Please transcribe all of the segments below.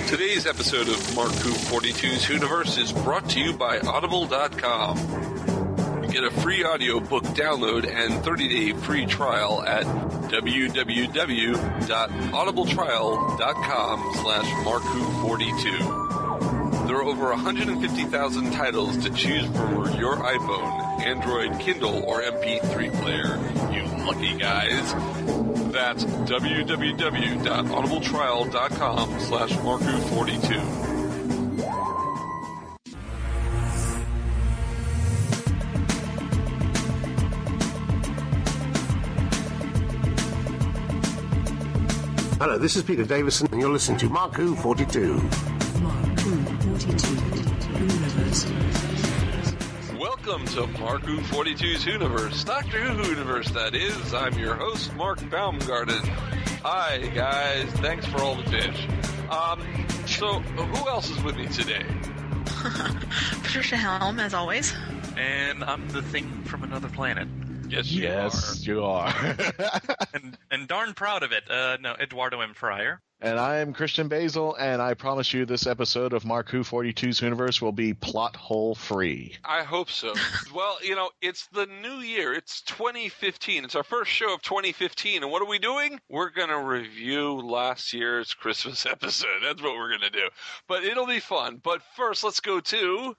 Today's episode of Mark Who 42's WHOniverse is brought to you by Audible.com. You get a free audiobook download and 30-day free trial at www.audibletrial.com/MarkWho42. There are over 150,000 titles to choose from for your iPhone, Android, Kindle, or MP3 player. You lucky guys. That's www.audibletrial.com/MarkWho42. Hello, this is Peter Davison, and you're listening to Mark Who 42. Mark Who 42 WHOniverse. Welcome to Mark Who 42's WHOniverse, Doctor Who WHOniverse, that is. I'm your host, Mark-Baumgarten. Hi, guys. Thanks for all the fish. So, who else is with me today? Patricia Helm, as always. And I'm the thing from another planet. Yes, you are. and darn proud of it. No, Eduardo-m-Freyre. And I'm Christian-basel, and I promise you this episode of Mark Who 42's WHOniverse will be plot hole free. I hope so. Well, it's the new year. It's 2015. It's our first show of 2015. And what are we doing? We're going to review last year's Christmas episode. That's what we're going to do. But it'll be fun. But first, let's go to...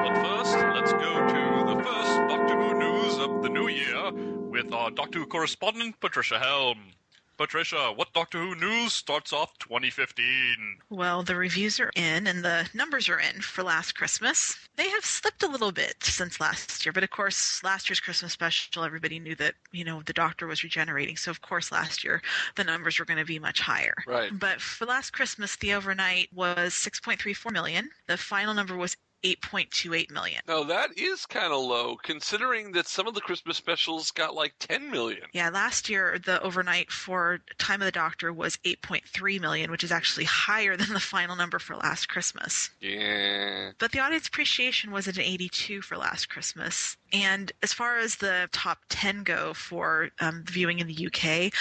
But first, let's go to the first Doctor Who news of the new year with our Doctor Who correspondent, Patricia Helm. Patricia, what Doctor Who news starts off 2015? Well, the reviews are in and the numbers are in for Last Christmas. They have slipped a little bit since last year, but of course, last year's Christmas special, everybody knew that, the Doctor was regenerating. So, of course, last year, the numbers were going to be much higher. Right. But for Last Christmas, the overnight was 6.34 million. The final number was 8.28 million. Now, that is kind of low, considering that some of the Christmas specials got like 10 million. Yeah, last year, the overnight for Time of the Doctor was 8.3 million, which is actually higher than the final number for Last Christmas. Yeah. But the audience appreciation was at an 82 for Last Christmas. And as far as the top 10 go for viewing in the UK,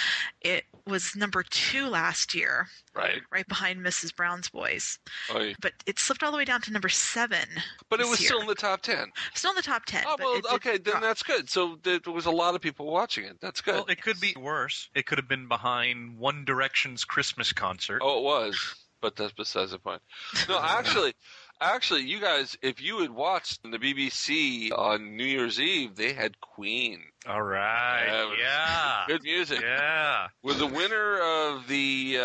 it was number 2 last year. Right behind Mrs. Brown's Boys. Oy. But it slipped all the way down to number 7. But it was still in the top 10. Still in the top 10. Oh, well, okay, then that's good. So there was a lot of people watching it. That's good. Well, it could be worse. It could have been behind One Direction's Christmas concert. Oh, it was. But that's besides the point. No, Actually, you guys, if you had watched the BBC on New Year's Eve, they had Queen. All right. Yeah. Good music. Yeah. With the winner of the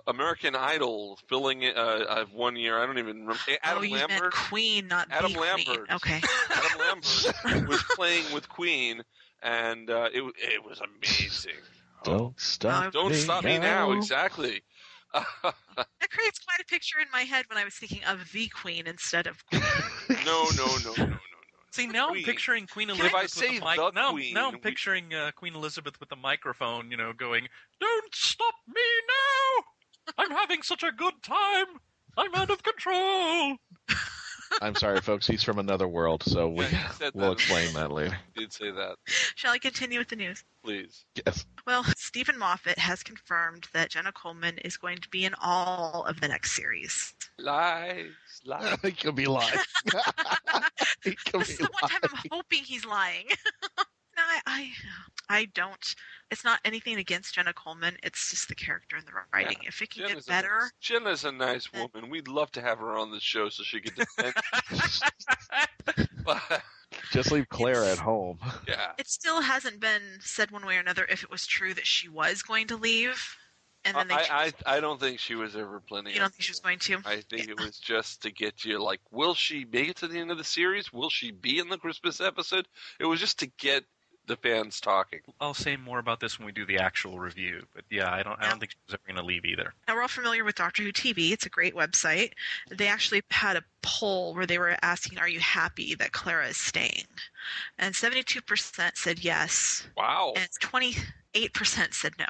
American Idol filling it 1 year, I don't even remember. Adam you Lambert. meant Queen, not Adam the Lambert. Queen. Okay. Adam Lambert was playing with Queen, and it was amazing. Don't stop me now. Exactly. That creates quite a picture in my head when I was thinking of the Queen instead of Queen. No. See, now Queen. I'm picturing Queen If Elizabeth I say with a mic. the Queen, I'm picturing Queen Elizabeth with a microphone, going, "Don't stop me now! I'm having such a good time! I'm out of control!" I'm sorry, folks. He's from another world, so we'll explain that later. You did say that. Shall I continue with the news? Please. Yes. Well, Stephen Moffat has confirmed that Jenna Coleman is going to be in all of the next series. Lies. He could be lying. This is the one time I'm hoping he's lying. No, I don't. It's not anything against Jenna Coleman. It's just the character and the writing. Yeah. If it can get better. Jenna's a nice woman. We'd love to have her on the show so she could defend. Just leave Claire at home. Yeah. It still hasn't been said one way or another if it was true that she was going to leave. And then I don't think she was ever planning. You don't think she was going to? I think it was just to get you, like, will she make it to the end of the series? Will she be in the Christmas episode? It was just to get the fans talking. I'll say more about this when we do the actual review, but yeah, I don't think she was ever going to leave either. Now, we're all familiar with Doctor Who TV. It's a great website. They actually had a poll where they were asking, are you happy that Clara is staying? And 72% said yes. Wow. And 28% said no.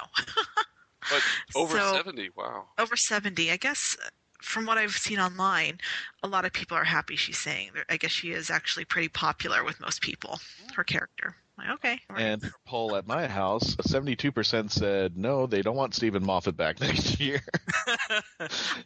But over 70, wow. Over 70. I guess from what I've seen online, a lot of people are happy she's staying. I guess she is actually pretty popular with most people, her character. Like, okay. All right. And poll at my house, 72% said no, they don't want Stephen Moffat back next year.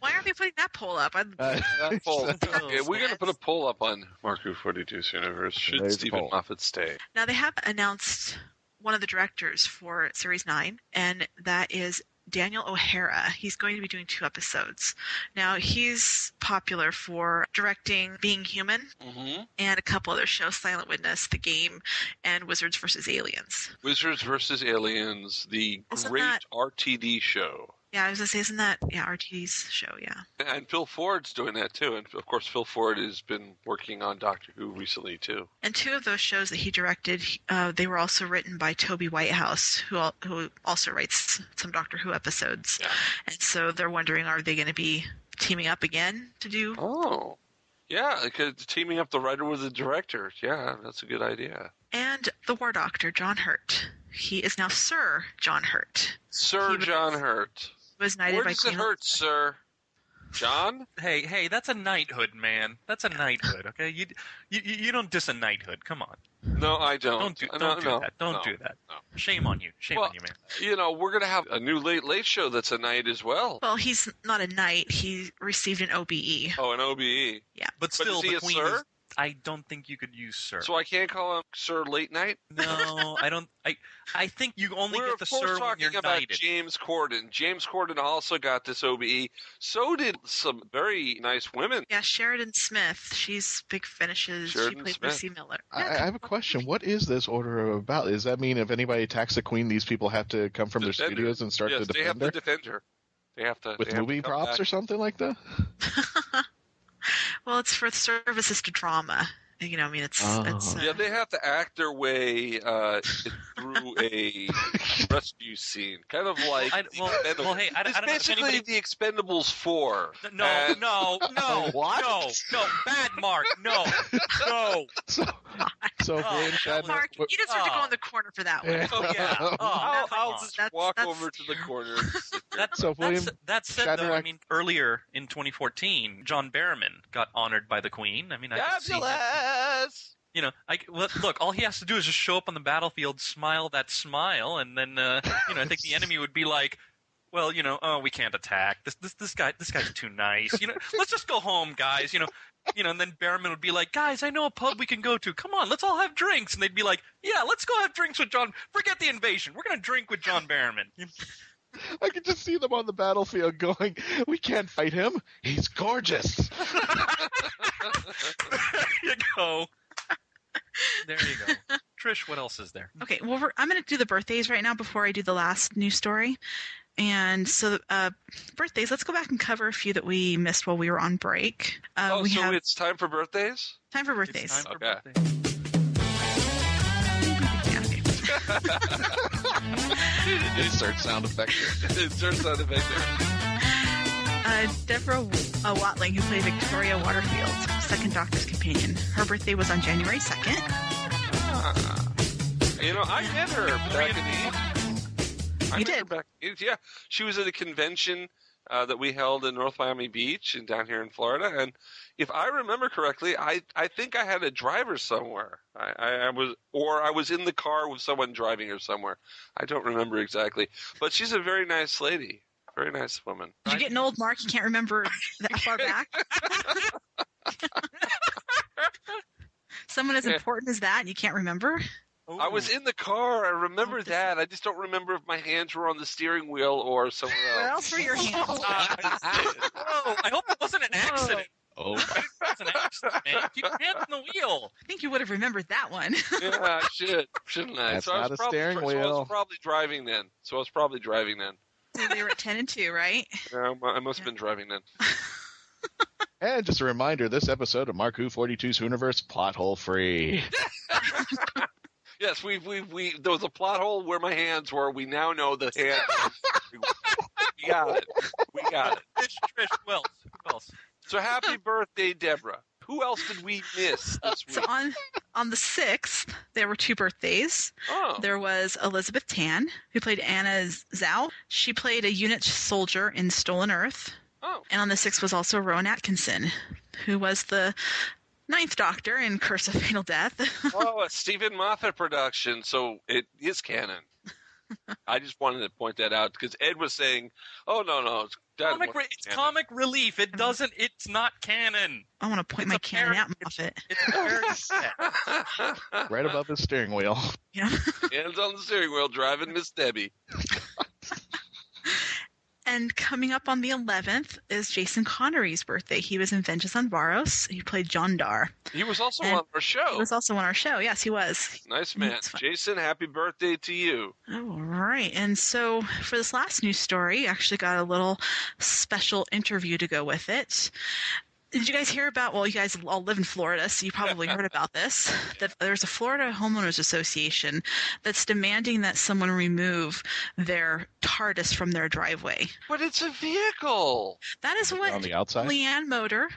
Why aren't they putting that poll up? That poll. Yeah, we're going to Yes. put a poll up on Mark Who 42's Universe. Should There's a Stephen poll. Moffat stay? Now, they have announced one of the directors for Series 9, and that is Daniel O'Hara. He's going to be doing 2 episodes. Now, he's popular for directing Being Human Mm-hmm. and a couple other shows, Silent Witness, The Game, and Wizards vs. Aliens. Wizards vs. Aliens, the Isn't great that- RTD show. Yeah, I was going to say, isn't that RTD's show, yeah. And Phil Ford's doing that, too. And, of course, Phil Ford has been working on Doctor Who recently, too. And 2 of those shows that he directed, they were also written by Toby Whitehouse, who also writes some Doctor Who episodes. Yeah. And so they're wondering, are they going to be teaming up again to do? Oh. Yeah, because teaming up the writer with the director. Yeah, that's a good idea. And the War Doctor, John Hurt. He is now Sir John Hurt. Sir He was- John Hurt. He was knighted Where by does it Queen hurt, sir? John? Hey, that's a knighthood, man. That's a knighthood, okay? You don't diss a knighthood. Come on. No, I don't. Don't do No, that. no, Don't do that. no. Shame on you. Shame Well, on you, man. You know, we're going to have a new Late Show that's a night as well. Well, he's not a knight. He received an OBE. Oh, an OBE. But still, is he the a queen sir? is... I don't think you could use sir. So I can't call him Sir Late Night? No, I don't. I think you only We're get the of course sir when talking you're about knighted. James Corden. James Corden also got this OBE. So did some very nice women. Yeah, Sheridan Smith. She's big finishes. Sheridan she played Smith. Lucy Miller. I have a question. What is this order about? Does that mean if anybody attacks the queen, these people have to come from their Defend her. studios and start Yes, to they have defend to her? defend her. They have to. With they have movie to come props back. or something like that? Well, it's for services to drama. You know, I mean, it's Yeah, they have to act their way through a rescue scene, kind of like well, hey, I it's don't know if basically anybody. the Expendables 4. No, And- What? no, bad Mark, no. So William Shatner. Mark, you deserve to go in the corner for that one. Yeah. Oh yeah. Oh, I'll come on. just That's- walk that's- over to the corner. And sit there. So William That said, though, Shatner- I mean, earlier in 2014, John Barrowman got honored by the Queen. I mean, I could see him, Fabulous! you know, look, all he has to do is just show up on the battlefield, smile that smile, and then, you know, I think the enemy would be like, well, you know, oh, we can't attack. This guy's too nice. You know, let's just go home, guys. You know, and then Barrowman would be like, guys, I know a pub we can go to. Come on, let's all have drinks. And they'd be like, yeah, let's go have drinks with John. Forget the invasion. We're gonna drink with John Barrowman. I could just see them on the battlefield going, we can't fight him. He's gorgeous. There you go. There you go. Trish, what else is there? Okay, well, I'm going to do the birthdays right now before I do the last news story. And so, birthdays, let's go back and cover a few that we missed while we were on break. We So have it's time for birthdays? time for It's birthdays. time for Okay. birthdays. Yeah, okay. Insert sound effect. Insert sound effect there. Deborah Watling, who played Victoria Waterfield, second Doctor's companion. Her birthday was on January 2nd. You know, I met her back in the 80s. I You met her did? back in the 80s. Yeah, she was at a convention that we held in North Miami Beach and down here in Florida. And if I remember correctly, I think I had a driver somewhere. I was in the car with someone driving her somewhere. I don't remember exactly. But she's a very nice lady. Very nice woman. Did you get an old Mark? You can't remember that far back? Someone as important as that and you can't remember? I was in the car. I remember that. I just don't remember if my hands were on the steering wheel or somewhere Where else. else were your hands? Oh, I hope it wasn't an accident. Oh, It was an accident, man. Keep your hands on the wheel. I think you would have remembered that one. Yeah, I should, shouldn't I? That's I was not a probably steering So I wheel. was probably driving then. So they were at 10 and 2, right? Yeah, I must have been driving then. and just a reminder, this episode of Mark Who 42's Universe plot hole free. Yes, we there was a plot hole where my hands were. We now know the hands. We got it. Trish, who else? So happy birthday, Deborah. Who else did we miss this So week? on the 6th, there were 2 birthdays. Oh, There was Elizabeth Tan, who played Anna Zhao. She played a unit soldier in Stolen Earth. oh, And on the 6th was also Rowan Atkinson, who was the Ninth Doctor in Curse of Fatal Death. Oh, a Stephen Moffat production, so it is canon. I just wanted to point that out because Ed was saying, "Oh no, it's comic relief. It's not canon." I want to point my cannon at Moffat. It's a parody set. Right above his steering wheel. Yeah. Hands on the steering wheel, driving Miss Debbie. And coming up on the 11th is Jason Connery's birthday. He was in Vengeance on Varos. He played John Dar. He was also on our show. He was also on our show. Yes, he was. Nice man. Jason, happy birthday to you. All right. And so for this last news story, I actually got a little special interview to go with it. Did you guys hear about, well, you guys all live in Florida, so you probably heard about this, that there's a Florida Homeowners Association that's demanding that someone remove their TARDIS from their driveway. But it's a vehicle. That is what On the outside? LeAnn Moder,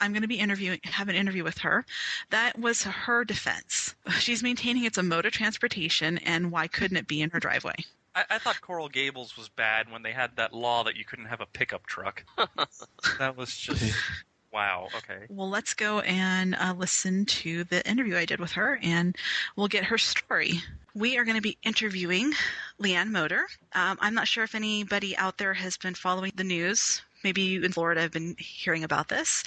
I'm going to be have an interview with her, that was her defense. She's maintaining it's a mode of transportation, and why couldn't it be in her driveway? I thought Coral Gables was bad when they had that law that you couldn't have a pickup truck. That was just... Wow, okay. Well, let's go and listen to the interview I did with her, and we'll get her story. We are going to be interviewing LeAnn Moder. I'm not sure if anybody out there has been following the news. Maybe you in Florida have been hearing about this.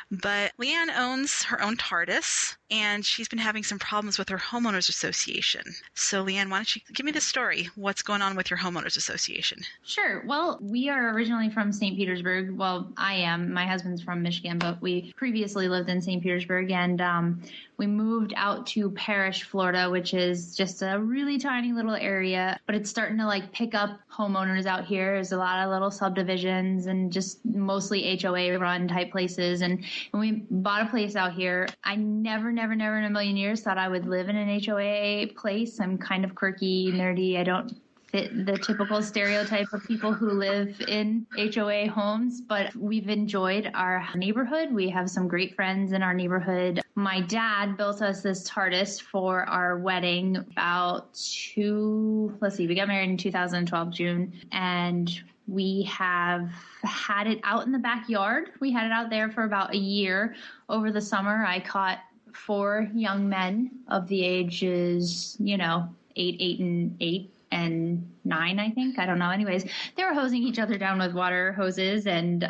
But LeAnn owns her own TARDIS, and she's been having some problems with her homeowners association. So, LeAnn, why don't you give me the story? What's going on with your homeowners association? Sure. Well, we are originally from St. Petersburg. Well, I am. My husband's from Michigan, but we previously lived in St. Petersburg, and we moved out to Parrish, Florida, which is just a really tiny little area, but it's starting to pick up homeowners out here. There's a lot of little subdivisions and just mostly HOA run type places. And we bought a place out here. I never in a million years thought I would live in an HOA place. I'm kind of quirky, nerdy. I don't fit the typical stereotype of people who live in HOA homes, but we've enjoyed our neighborhood. We have some great friends in our neighborhood. My dad built us this TARDIS for our wedding we got married in 2012, June, and we have had it out in the backyard. We had it out there for about a year. Over the summer, I caught 4 young men of the ages, 8 and 9, I think. I don't know. Anyways, they were hosing each other down with water hoses and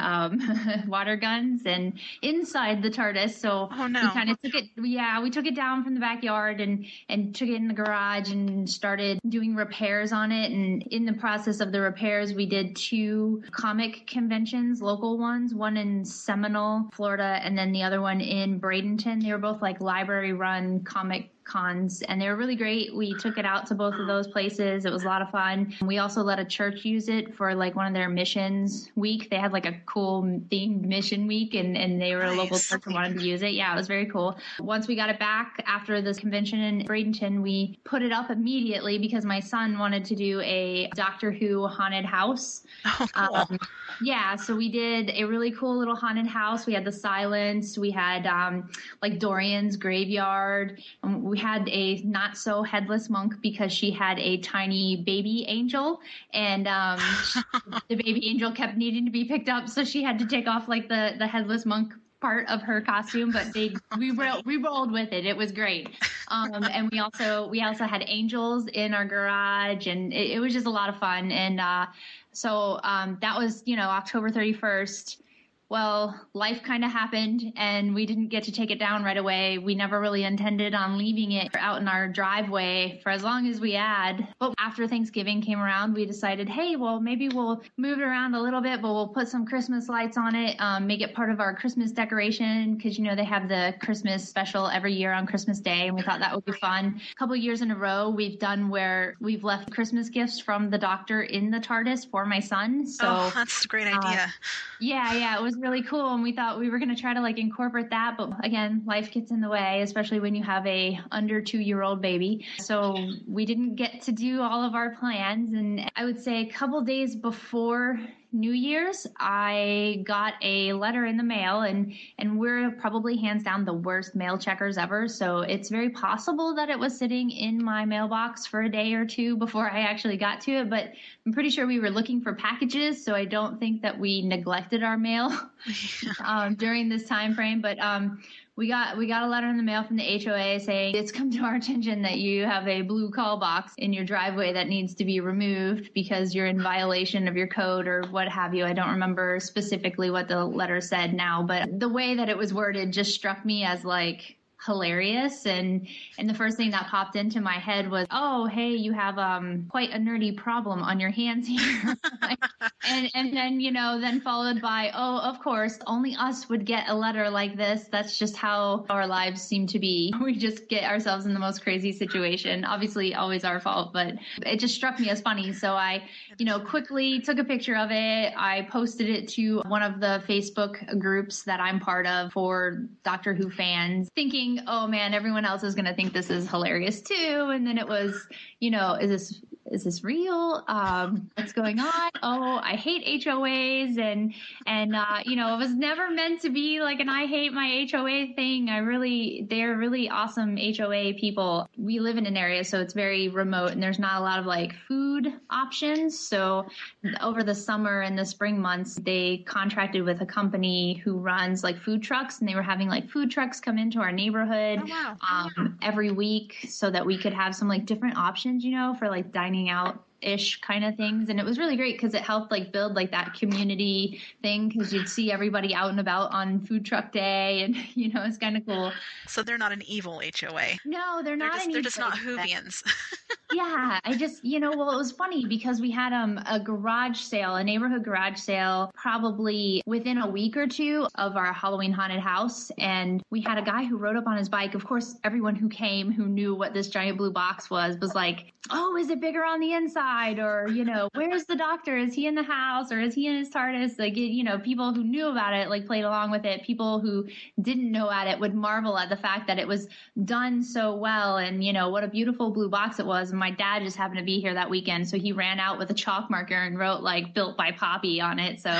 water guns and inside the TARDIS. So oh, no. we kind of took it. Yeah, we took it down from the backyard and took it in the garage and started doing repairs on it. And in the process of the repairs, we did 2 comic conventions, local ones, one in Seminole, Florida, and then the other one in Bradenton. They were both library-run comic cons, and they were really great. We took it out to both of those places. It was a lot of fun. We also let a church use it for one of their missions week. They had a cool themed mission week, and they were a local church and wanted to use it. Yeah, it was very cool. Once we got it back after this convention in Bradenton, we put it up immediately because my son wanted to do a Doctor Who haunted house. Oh, cool. Yeah, so we did a really cool little haunted house. We had the Silence. We had Dorian's graveyard. We had a not so headless monk because she had a tiny baby angel, and the baby angel kept needing to be picked up, so she had to take off the headless monk part of her costume, but we rolled with it. It was great. And we also had angels in our garage, and it was just a lot of fun. And so that was October 31st. Well, life kind of happened, and we didn't get to take it down right away. We never really intended on leaving it out in our driveway for as long as we had. But after Thanksgiving came around, we decided, hey, well, maybe we'll move it around a little bit, but we'll put some Christmas lights on it, make it part of our Christmas decoration, because, they have the Christmas special every year on Christmas Day, and we thought that would be fun. A couple of years in a row, we've done where we've left Christmas gifts from the Doctor in the TARDIS for my son. So that's a great idea. Yeah, it was really cool, and we thought we were going to try to incorporate that, but again, life gets in the way, especially when you have a under 2-year-old baby. So we didn't get to do all of our plans, and I would say a couple days before New Year's, I got a letter in the mail, and we're probably hands down the worst mail checkers ever. So it's very possible that it was sitting in my mailbox for a day or two before I actually got to it. But I'm pretty sure we were looking for packages, so I don't think that we neglected our mail during this time frame. But we got a letter in the mail from the HOA saying it's come to our attention that you have a blue call box in your driveway that needs to be removed because you're in violation of your code or what have you. I don't remember specifically what the letter said now, but the way that it was worded just struck me as like hilarious, and the first thing that popped into my head was, oh, hey, you have quite a nerdy problem on your hands here. and then then followed by, oh, of course, only us would get a letter like this. That's just how our lives seem to be. We just get ourselves in the most crazy situation. Obviously always our fault, but it just struck me as funny. So I quickly took a picture of it. I posted it to one of the Facebook groups that I'm part of for Doctor Who fans, thinking, oh man, everyone else is going to think this is hilarious too. And then it was, is this real? What's going on? Oh, I hate HOAs. And it was never meant to be like an I hate my HOA thing. They're really awesome HOA people. We live in an area, so it's very remote and there's not a lot of like food options. So over the summer and the spring months, they contracted with a company who runs like food trucks, and they were having like food trucks come into our neighborhood every week so that we could have some like different options, for like dining out-ish kind of things. And it was really great because it helped like build like that community thing, because you'd see everybody out and about on food truck day, and it's kind of cool. So they're not an evil HOA. No, they're not. They're just not Whovians. Yeah, I just, well, it was funny because we had a garage sale, a neighborhood garage sale, probably within a week or two of our Halloween haunted house. And we had a guy who rode up on his bike. Of course, everyone who came who knew what this giant blue box was like, oh, is it bigger on the inside? Or, where's the doctor? Is he in the house? Or is he in his TARDIS? Like, people who knew about it, like, played along with it. People who didn't know at it would marvel at the fact that it was done so well. And, what a beautiful blue box it was. And my dad just happened to be here that weekend, so he ran out with a chalk marker and wrote like "built by Poppy" on it. So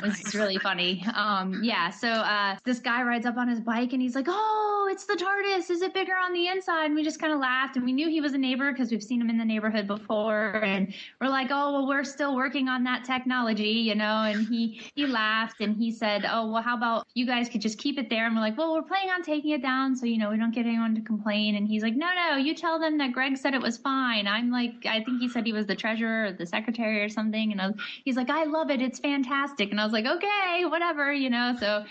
it's really funny. So this guy rides up on his bike and he's like, "Oh, it's the TARDIS. Is it bigger on the inside?" And we just kind of laughed, and we knew he was a neighbor because we've seen him in the neighborhood before. And we're like, "Oh, well, we're still working on that technology, And he laughed and he said, "Oh, well, how about you guys could just keep it there?" And we're like, "Well, we're planning on taking it down, so we don't get anyone to complain." And he's like, "No, you tell them that Greg said it was fine." I'm like, I think he said he was the treasurer or the secretary or something. And he's like, "I love it. It's fantastic." And I was like, okay, whatever, So,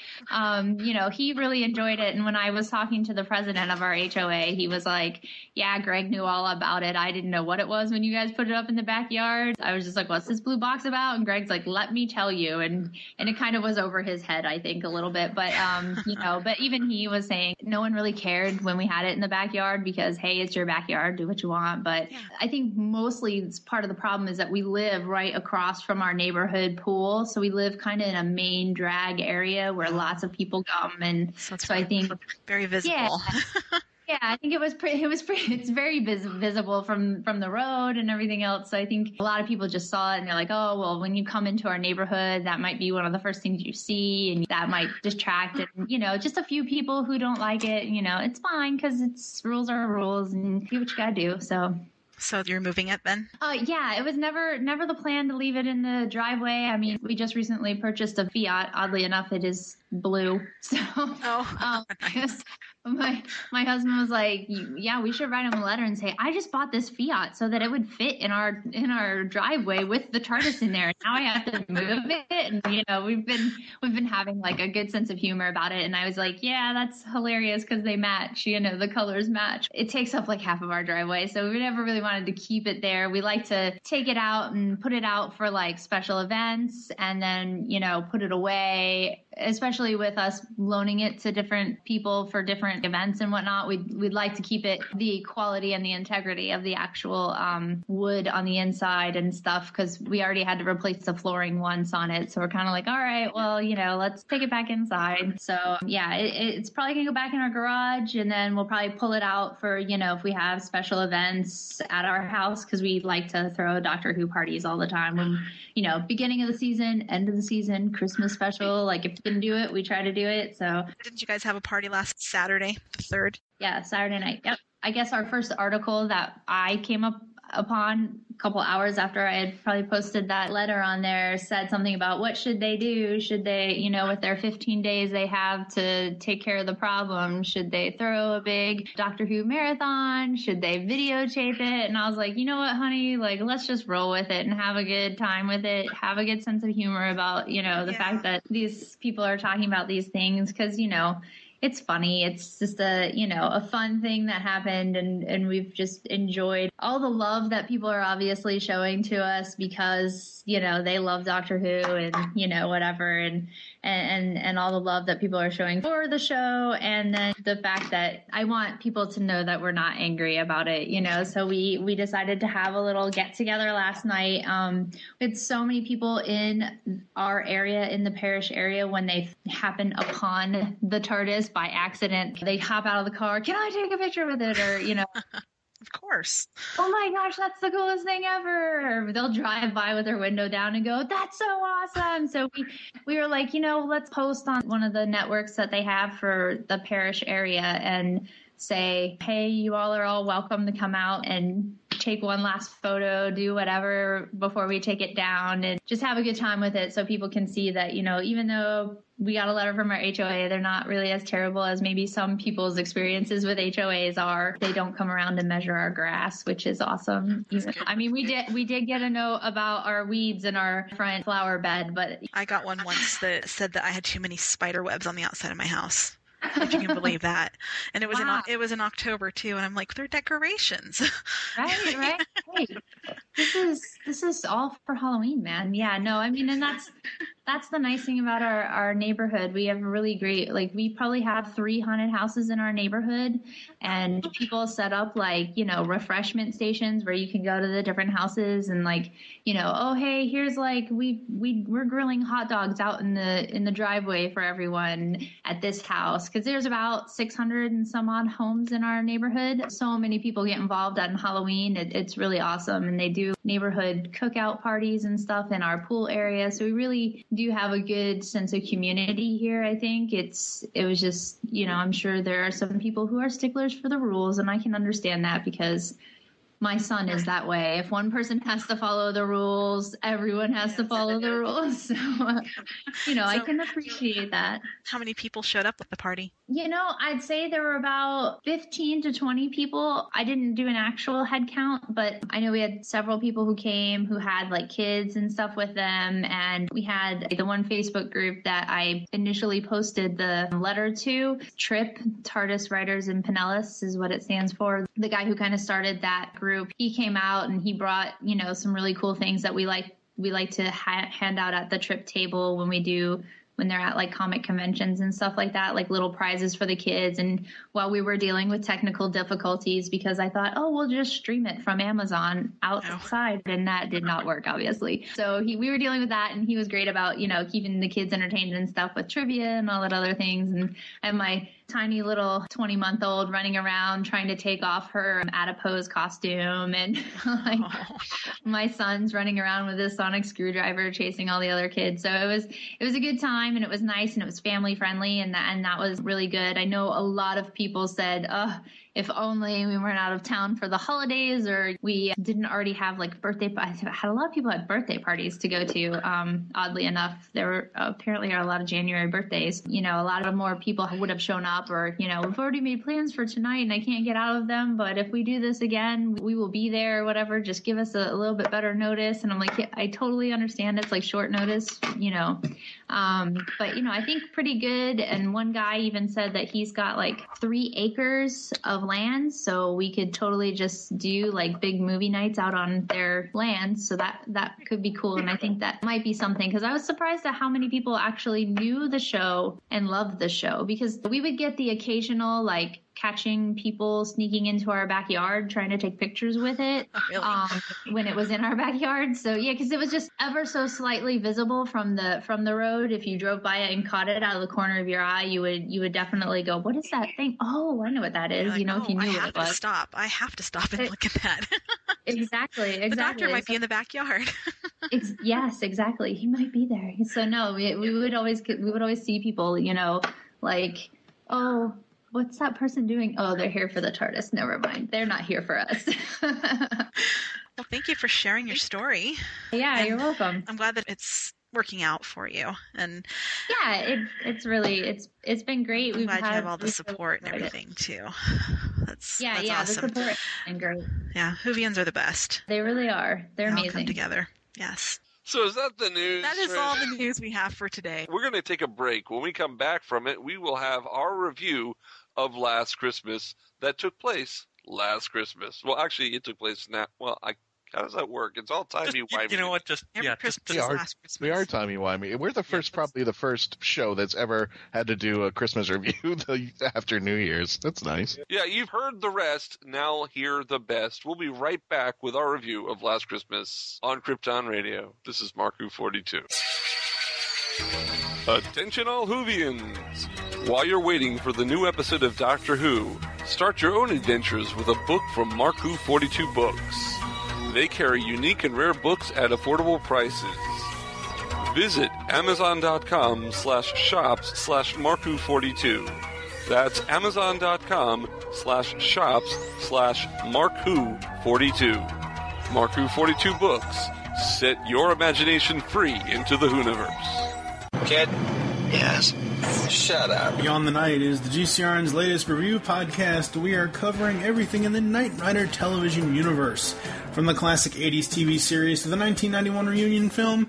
he really enjoyed it. And when I was talking to the president of our HOA, he was like, "Yeah, Greg knew all about it. I didn't know what it was when you guys put it up in the backyard." I was just like, "What's this blue box about?" And Greg's like, "Let me tell you." And it kind of was over his head, I think, a little bit. But, but even he was saying no one really cared when we had it in the backyard because, hey, it's your backyard. Do what you want. But I think mostly it's part of the problem is that we live right across from our neighborhood pool. So we live kind of in a main drag area where lots of people come. And so I think very visible. Yeah. Yeah, I think it's very visible from the road and everything else. So I think a lot of people just saw it and they're like, "Oh, well, when you come into our neighborhood, that might be one of the first things you see, and that might distract." And, just a few people who don't like it, it's fine because rules are rules and do what you got to do. So you're moving it then? Yeah, it was never the plan to leave it in the driveway. I mean, we just recently purchased a Fiat. Oddly enough, it is blue. So nice. My husband was like, "Yeah, we should write him a letter and say, I just bought this Fiat so that it would fit in our driveway with the TARDIS in there. Now I have to move it." And we've been having like a good sense of humor about it. And I was like, "Yeah, that's hilarious because they match. The colors match." It takes up like half of our driveway, so we never really wanted to keep it there. We like to take it out and put it out for like special events, and then put it away. Especially with us loaning it to different people for different events and whatnot, we'd like to keep it the quality and the integrity of the actual wood on the inside and stuff, because we already had to replace the flooring once on it. So we're kind of like, all right, well, let's take it back inside. So yeah, it's probably gonna go back in our garage, and then we'll probably pull it out for if we have special events at our house, because we like to throw Doctor Who parties all the time. When beginning of the season, end of the season, Christmas special, like if you can do it, we try to do it. So didn't you guys have a party last Saturday, the 3rd? Yeah, Saturday night. Yep. I guess our first article that I came up upon a couple hours after I had probably posted that letter on there, said something about what should they do? Should they, with their 15 days they have to take care of the problem, should they throw a big Doctor Who marathon? Should they videotape it? And I was like, you know what, honey, like, let's just roll with it and have a good time with it. Have a good sense of humor about, the fact that these people are talking about these things because, it's funny. It's just a fun thing that happened, and we've just enjoyed all the love that people are obviously showing to us because, they love Doctor Who and, whatever, and all the love that people are showing for the show. And then the fact that I want people to know that we're not angry about it, so we decided to have a little get together last night. We had so many people in our area, in the parish area, when they happen upon the TARDIS by accident, they hop out of the car. Can I take a picture with it? Or, Of course. Oh my gosh, that's the coolest thing ever. They'll drive by with their window down and go, that's so awesome. So we were like, let's post on one of the networks that they have for the parish area and say, hey, you all are all welcome to come out and take one last photo, do whatever before we take it down, and just have a good time with it so people can see that, even though we got a letter from our HOA, they're not really as terrible as maybe some people's experiences with HOAs are. They don't come around to measure our grass, which is awesome. I mean, we did get a note about our weeds in our front flower bed, but I got one once that said that I had too many spider webs on the outside of my house. If you can believe that. And it was in October too, and I'm like, they're decorations. Right. Hey, this is all for Halloween, man. Yeah, no, I mean, and that's the nice thing about our neighborhood. We have a really great, we probably have 3 haunted houses in our neighborhood, and people set up refreshment stations where you can go to the different houses and oh, hey, here's we're grilling hot dogs out in the driveway for everyone at this house. Cause there's about 600 and some odd homes in our neighborhood. So many people get involved on Halloween. It's really awesome. And they do neighborhood cookout parties and stuff in our pool area. So we really do have a good sense of community here. I think it was just, I'm sure there are some people who are sticklers for the rules, and I can understand that because my son is that way. If one person has to follow the rules, everyone has to follow the rules. So, I can appreciate that. How many people showed up at the party? I'd say there were about 15 to 20 people. I didn't do an actual head count, but I know we had several people who came who had kids and stuff with them. And we had the one Facebook group that I initially posted the letter to, TRIP, TARDIS Writers in Pinellas is what it stands for. The guy who kind of started that group, he came out and he brought, some really cool things that we like to hand out at the TRIP table when they're at comic conventions and stuff like that, little prizes for the kids. And while we were dealing with technical difficulties, because I thought, we'll just stream it from Amazon outside, and that did not work, obviously. So we were dealing with that, and he was great about, keeping the kids entertained and stuff with trivia and all that other things. And I have my tiny little 20-month-old running around trying to take off her adipose costume, and my son's running around with his sonic screwdriver chasing all the other kids. So it was a good time, and it was nice, and it was family friendly, and that was really good. I know a lot of people said, if only we weren't out of town for the holidays, or we didn't already have birthday. I had a lot of people had birthday parties to go to. Oddly enough, there were apparently a lot of January birthdays. A lot of more people would have shown up, or we've already made plans for tonight and I can't get out of them. But if we do this again, we will be there. Or whatever. Just give us a little bit better notice. And I'm like, yeah, I totally understand. It's short notice, But I think pretty good. And one guy even said that he's got 3 acres of land, so we could totally just do big movie nights out on their land. So that could be cool. And I think that might be something, because I was surprised at how many people actually knew the show and loved the show, because we would get the occasional catching people sneaking into our backyard trying to take pictures with it. Really? When it was in our backyard. So yeah, because it was just ever so slightly visible from the road. If you drove by it and caught it out of the corner of your eye, you would definitely go, what is that thing? Oh, I know what that is. If you knew what it was. I have to stop and look at that. Exactly. The doctor might be in the backyard. Yes, exactly. He might be there. So no, we would always see people, oh, what's that person doing? Oh, they're here for the TARDIS. Never mind. They're not here for us. Well, thank you for sharing your story. Yeah, you're welcome. I'm glad that it's working out for you. And yeah, it's been great. I'm glad you have all the support and everything too. That's awesome. The support has been great. Yeah, Whovians are the best. They really are. They're amazing. All come together. Yes. So is that the news? That is all the news we have for today. We're going to take a break. When we come back from it, we will have our review of Last Christmas that took place last Christmas. Well, actually, it took place now. Well, how does that work? It's all timey-wimey. You know what? Every Christmas is last Christmas. We are timey-wimey. We're probably the first show that's ever had to do a Christmas review after New Year's. That's nice. Yeah, you've heard the rest. Now hear the best. We'll be right back with our review of Last Christmas on Krypton Radio. This is Mark Who42. Attention all Whovians! While you're waiting for the new episode of Doctor Who, start your own adventures with a book from Mark Who42 Books. They carry unique and rare books at affordable prices. Visit Amazon.com/shops/Mark-Who42. That's Amazon.com/shops/Mark-Who42. Mark Who42 Books. Set your imagination free into the Whoniverse. Kid? Yes. Shut up. Beyond the Night is the GCRN's latest review podcast. We are covering everything in the Knight Rider television universe, from the classic 80s TV series to the 1991 reunion film,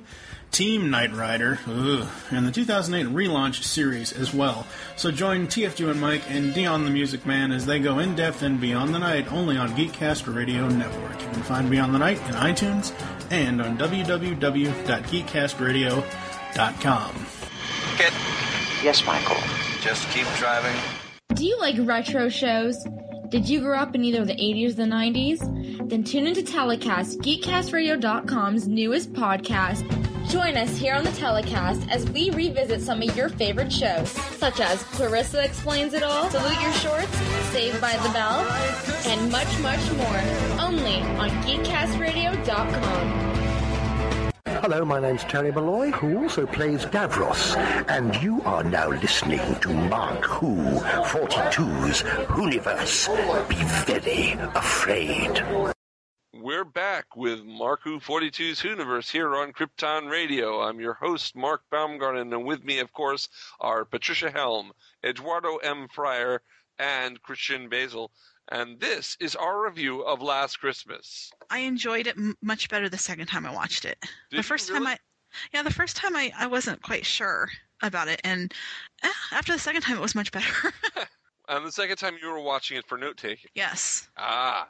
Team Knight Rider, and the 2008 relaunch series as well. So join TFG and Mike and Dion the Music Man as they go in-depth in Beyond the Night, only on Geekcast-Radio-network. You can find Beyond the Night in iTunes and on www.geekcast-radio.com. Kid? Yes, Michael. Just keep driving. Do you like retro shows? Did you grow up in either the 80s or the 90s? Then tune into Telecast, geekcast-radio.com's newest podcast. Join us here on the Telecast as we revisit some of your favorite shows, such as Clarissa Explains It All, Salute Your Shorts, Saved by the Bell, and much, much more. Only on geekcast-radio.com. Hello, my name's Terry Malloy, who also plays Davros, and you are now listening to Mark Who42's Whoniverse. Be very afraid. We're back with Mark Who42's Whoniverse here on Krypton Radio. I'm your host, Mark Baumgarten, and with me, of course, are Patricia Helm, Eduardo-m-Freyre, and Christian-basel. And this is our review of Last Christmas. I enjoyed it much better the second time I watched it. The first time I wasn't quite sure about it, and after the second time it was much better. And the second time you were watching it for note-taking? Yes. Ah.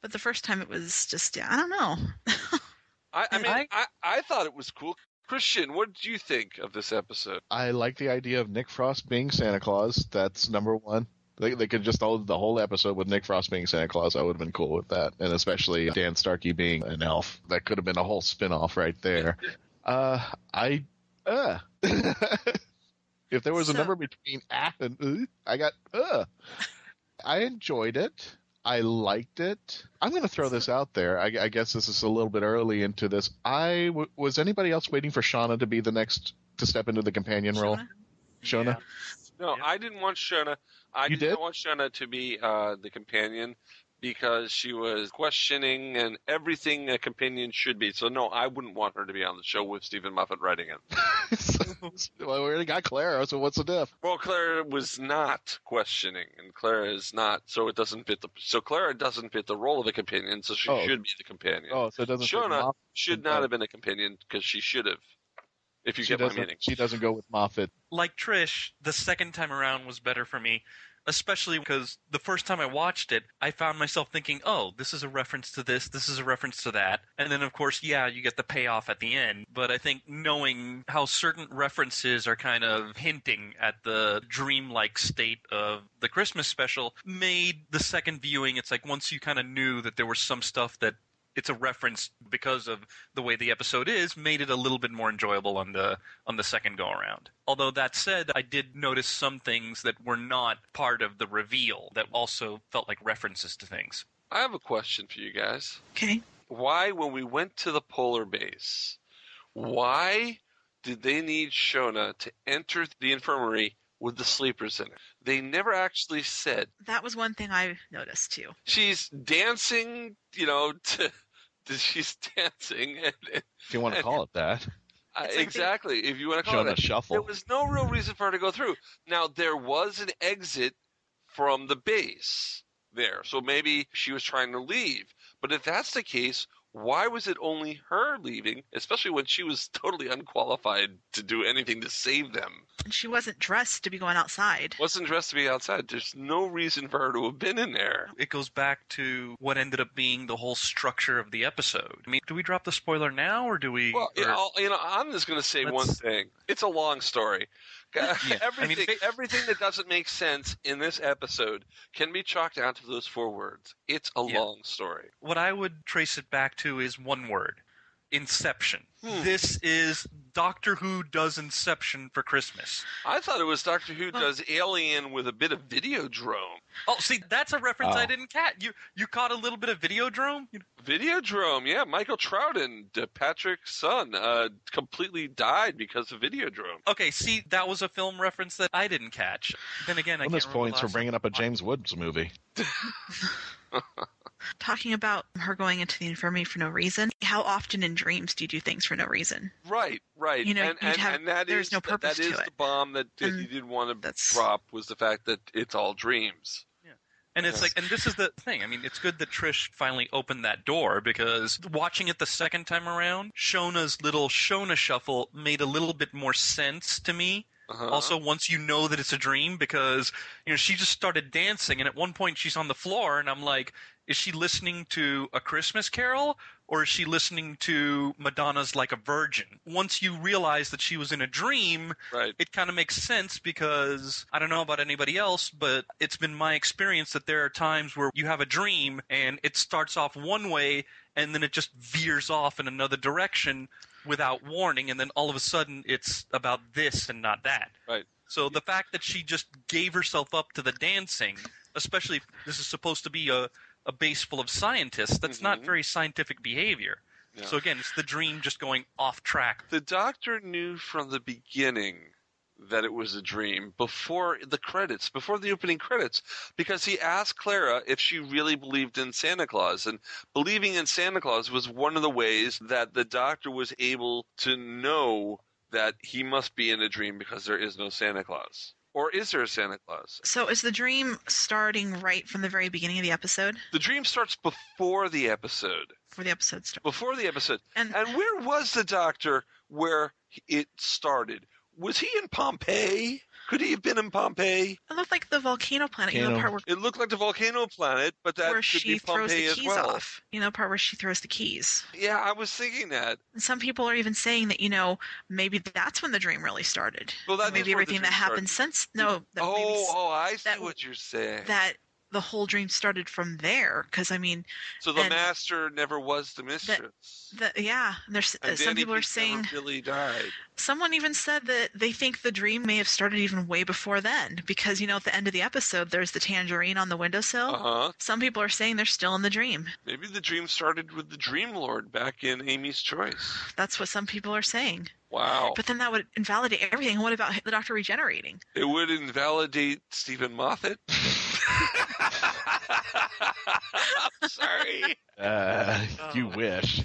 But the first time it was just, I don't know. I thought it was cool. Christian, what did you think of this episode? I like the idea of Nick Frost being Santa Claus. That's number one. They could just hold the whole episode with Nick Frost being Santa Claus. I would have been cool with that. And especially Dan Starkey being an elf. That could have been a whole spin-off right there. If there was a number between and I got I enjoyed it. I liked it. I'm going to throw this out there. I guess this is a little bit early into this. Was anybody else waiting for Shauna to be the next to step into the companion role? Shona? Yeah. No, I didn't want Shauna. I didn't want Shauna to be the companion because she was questioning and everything a companion should be. So, no, I wouldn't want her to be on the show with Stephen Moffat writing it. Well, we already got Clara, so what's the diff? Well, Clara was not questioning, and Clara is not, so it doesn't fit so Clara doesn't fit the role of a companion, so she should be the companion. Oh, so it doesn't Shauna should not have been a companion because she should have. If you get my meaning. She doesn't go with Moffat. Like Trish, the second time around was better for me, especially because the first time I watched it, I found myself thinking, oh, this is a reference to this is a reference to that. And then, of course, you get the payoff at the end. But I think knowing how certain references are kind of hinting at the dreamlike state of the Christmas special made the second viewing, it's like once you kind of knew that there was some stuff that it's a reference because of the way the episode is, made it a little bit more enjoyable on the second go-around. Although that said, I did notice some things that were not part of the reveal that also felt like references to things. I have a question for you guys. Okay. Why, when we went to the polar base, why did they need Shona to enter the infirmary with the sleepers in it? They never actually said. That was one thing I noticed, too. She's dancing, to she's dancing. If you want to call it that. Exactly. If you want to call it a shuffle. There was no real reason for her to go through. Now, there was an exit from the base there. So maybe she was trying to leave. But if that's the case, why was it only her leaving, especially when she was totally unqualified to do anything to save them? And she wasn't dressed to be going outside. Wasn't dressed to be outside. There's no reason for her to have been in there. It goes back to what ended up being the whole structure of the episode. I mean, do we drop the spoiler now, or do we... Well, I'm just going to say one thing. It's a long story. Everything that doesn't make sense in this episode can be chalked down to those 4 words. It's a long story. What I would trace it back to is one word. Inception. This is Doctor Who does Inception for Christmas. I thought it was Doctor Who does Alien with a bit of Videodrome. Oh, see, that's a reference I didn't catch. You caught a little bit of Videodrome? Videodrome, yeah. Michael Troughton, Patrick's son, completely died because of Videodrome. Okay, see, that was a film reference that I didn't catch. Then again, I can't remember points for bringing up a James Woods movie. Talking about her going into the infirmary for no reason. How often in dreams do you do things for no reason? Right. You know, and there's no purpose to it. That is the bomb that he didn't want to drop, was the fact that it's all dreams. Yeah. And it's like, and this is the thing. I mean, it's good that Trish finally opened that door, because watching it the second time around, Shona's little Shona shuffle made a little bit more sense to me. Also, once you know that it's a dream, because she just started dancing, and at one point she's on the floor, and I'm like, is she listening to A Christmas Carol, or is she listening to Madonna's Like a Virgin? Once you realize that she was in a dream, it kind of makes sense, because I don't know about anybody else, but it's been my experience that there are times where you have a dream and it starts off one way and then it just veers off in another direction without warning, and then all of a sudden it's about this and not that. Right. So the fact that she just gave herself up to the dancing, especially if this is supposed to be a base full of scientists, that's not very scientific behavior. No. So again, it's the dream just going off track. The Doctor knew from the beginning that it was a dream before the opening credits, because he asked Clara if she really believed in Santa Claus, and believing in Santa Claus was one of the ways that the Doctor was able to know that he must be in a dream, because there is no Santa Claus. Or is there a Santa Claus? So is the dream starting right from the very beginning of the episode? The dream starts before the episode. Before the episode starts. Before the episode. And where was the Doctor where it started? Was he in Pompeii? Could he have been in Pompeii? It looked like the volcano planet. You know, part where it looked like the volcano planet, but that where could she be Pompeii throws the keys as well. off. You know, part where she throws the keys. Yeah, I was thinking that. And some people are even saying that, maybe that's when the dream really started. Well, that's maybe everything that happened since. No. I see what you're saying. That the whole dream started from there, because I mean. So the master never was the mistress. There's some people are saying never really died. Someone even said that they think the dream may have started even way before then, because at the end of the episode there's the tangerine on the windowsill. Some people are saying they're still in the dream. Maybe the dream started with the Dream Lord back in Amy's Choice. That's what some people are saying. Wow. But then that would invalidate everything. What about the Doctor regenerating? It would invalidate Stephen Moffat. I'm sorry. You wish.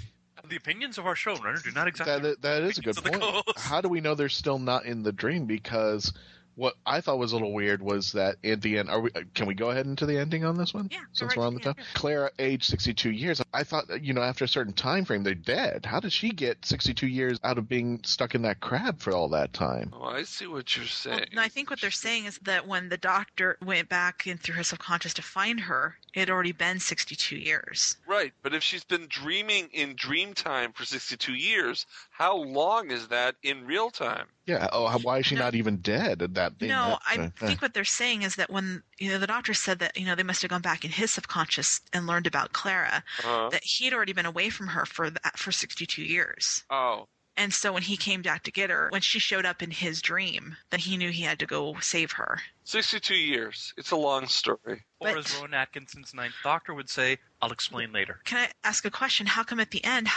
The opinions of our showrunner do not exactly... That is a good point. How do we know they're still not in the dream? Because what I thought was a little weird was that at the end... Can we go ahead into the ending on this one? Yeah. Since we're on the top? Clara, age 62 years. I thought, after a certain time frame, they're dead. How did she get 62 years out of being stuck in that crab for all that time? Oh, I see what you're saying. Well, no, I think what they're saying is that when the Doctor went back in through her subconscious to find her, it had already been 62 years. Right, but if she's been dreaming in dream time for 62 years, how long is that in real time? Yeah, why is she not even dead at that thing? I think what they're saying is that when, the Doctor said that, they must have gone back in his subconscious and learned about Clara, that he'd already been away from her for 62 years. Oh. And so when he came back to get her, when she showed up in his dream, then he knew he had to go save her. 62 years. It's a long story. Or as Rowan Atkinson's Ninth Doctor would say, I'll explain later. Can I ask a question? How come at the end,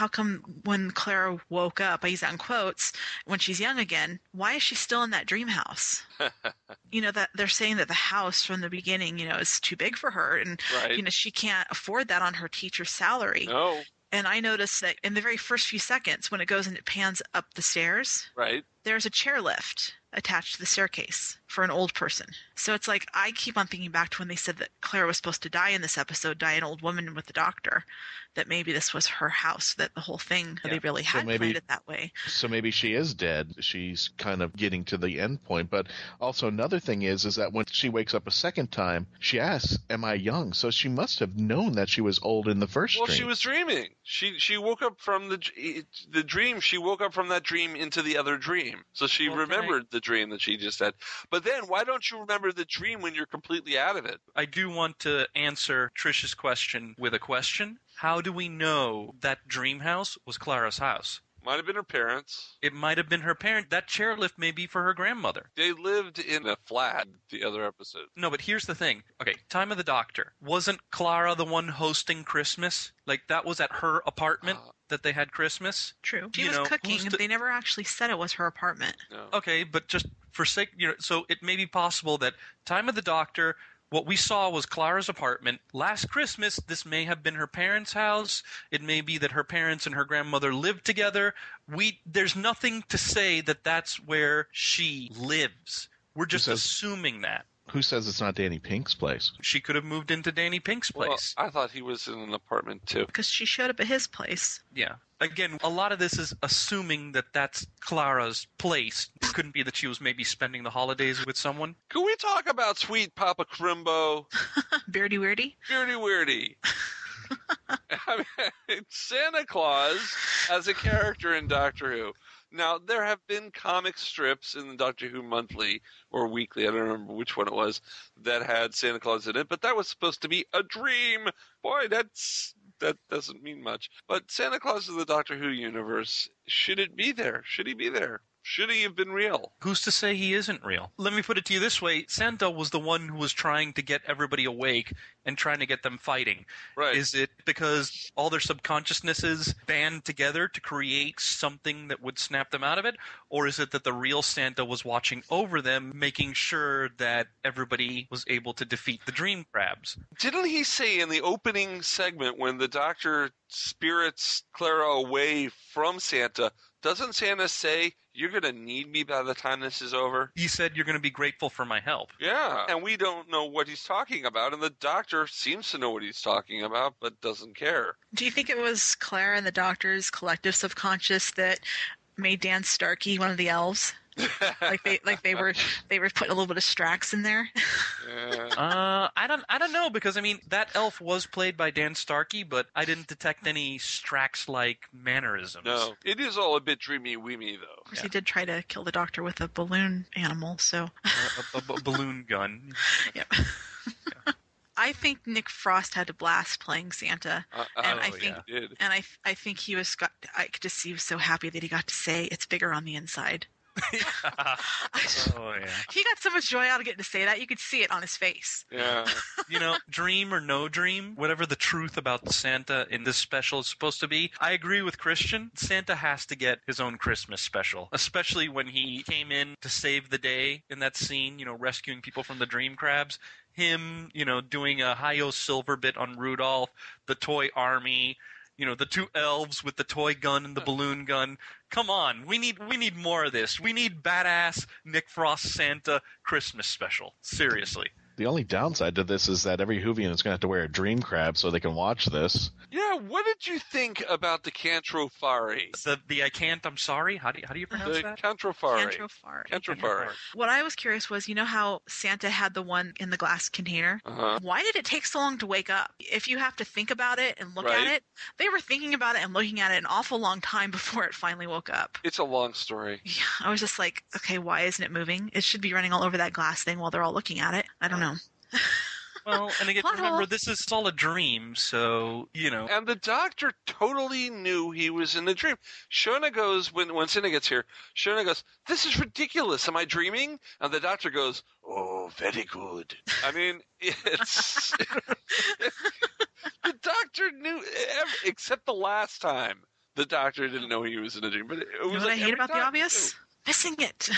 when Clara woke up, I use that in quotes, when she's young again, why is she still in that dream house? That they're saying that the house from the beginning, is too big for her. And, she can't afford that on her teacher's salary. No. And I noticed that in the very first few seconds, when it goes and it pans up the stairs, Right. there's a chairlift attached to the staircase for an old person. So it's like, I keep on thinking back to when they said that Clara was supposed to die in this episode, die an old woman with the doctor, that maybe this was her house, that the whole thing, they really had planned it that way. So maybe she is dead. She's kind of getting to the end point. But also another thing is that when she wakes up a second time, she asks, am I young? So she must have known that she was old in the first dream. Well, she was dreaming. She woke up from the dream. She woke up from that dream into the other dream. So she remembered the dream that she just had. But then why don't you remember the dream when you're completely out of it? I do want to answer Trish's question with a question. How do we know that dream house was Clara's house? Might have been her parents. It might have been her parent. That chairlift may be for her grandmother. They lived in a flat the other episode. No, but here's the thing. Okay, Time of the Doctor. Wasn't Clara the one hosting Christmas? Like, that was at her apartment that they had Christmas? True. She was cooking, and they never actually said it was her apartment. No. Okay, but just for sake, so it may be possible that Time of the Doctor, what we saw was Clara's apartment. Last Christmas, this may have been her parents' house. It may be that her parents and her grandmother lived together. There's nothing to say that that's where she lives. We're just assuming that. Who says it's not Danny Pink's place? She could have moved into Danny Pink's place. Well, I thought he was in an apartment, too. Because she showed up at his place. Yeah. Again, a lot of this is assuming that that's Clara's place. It couldn't be that she was maybe spending the holidays with someone. Can we talk about sweet Papa Crimbo? Beardy Weirdy? Beardy Weirdy. I mean, Santa Claus as a character in Doctor Who. Now, there have been comic strips in the Doctor Who Monthly or Weekly, I don't remember which one it was, that had Santa Claus in it, but that was supposed to be a dream. Boy, that doesn't mean much. But Santa Claus in the Doctor Who universe, should it be there? Should he be there? Should he have been real? Who's to say he isn't real? Let me put it to you this way. Santa was the one who was trying to get everybody awake and trying to get them fighting. Right. Is it because all their subconsciousnesses band together to create something that would snap them out of it? Or is it that the real Santa was watching over them, making sure that everybody was able to defeat the dream crabs? Didn't he say in the opening segment when the Doctor spirits Clara away from Santa, doesn't Santa say, you're going to need me by the time this is over? He said, you're going to be grateful for my help. Yeah, and we don't know what he's talking about, and the Doctor seems to know what he's talking about, but doesn't care. Do you think it was Clara and the Doctor's collective subconscious that made Dan Starkey one of the elves? they were putting a little bit of Strax in there. Yeah. I don't know, because I mean that elf was played by Dan Starkey, but I didn't detect any Strax-like mannerisms. No, it is all a bit dreamy-weemy though. Of course, he did try to kill the Doctor with a balloon animal, so a balloon gun. Yep. Yeah. I think Nick Frost had a blast playing Santa, and I think he was. I could just see he was so happy that he got to say it's bigger on the inside. Oh, yeah. He got so much joy out of getting to say that. You could see it on his face. Yeah. Dream or no dream, whatever the truth about Santa in this special is supposed to be, I agree with Christian. Santa has to get his own Christmas special, especially when he came in to save the day in that scene, rescuing people from the dream crabs. Him, doing a Hi-Yo Silver bit on Rudolph, the toy army, the two elves with the toy gun and the balloon gun. Come on, we need more of this. We need badass Nick Frost Santa Christmas special. Seriously. The only downside to this is that every Whovian is going to have to wear a dream crab so they can watch this. Yeah, what did you think about the Cantropari? The I can't, I'm sorry? How do you pronounce that? Cantropari. Cantropari. What I was curious was, how Santa had the one in the glass container? Uh-huh. Why did it take so long to wake up? If you have to think about it and look at it, they were thinking about it and looking at it an awful long time before it finally woke up. It's a long story. Yeah, I was just like, okay, why isn't it moving? It should be running all over that glass thing while they're all looking at it. I don't know. Well, and again, remember, this is all a dream, so, And the Doctor totally knew he was in a dream. Shona goes, when Santa gets here, Shona goes, this is ridiculous, am I dreaming? And the Doctor goes, oh, very good. I mean, it's... The Doctor knew, except the last time, the Doctor didn't know he was in a dream. But it was what I hate about The Obvious? missing it.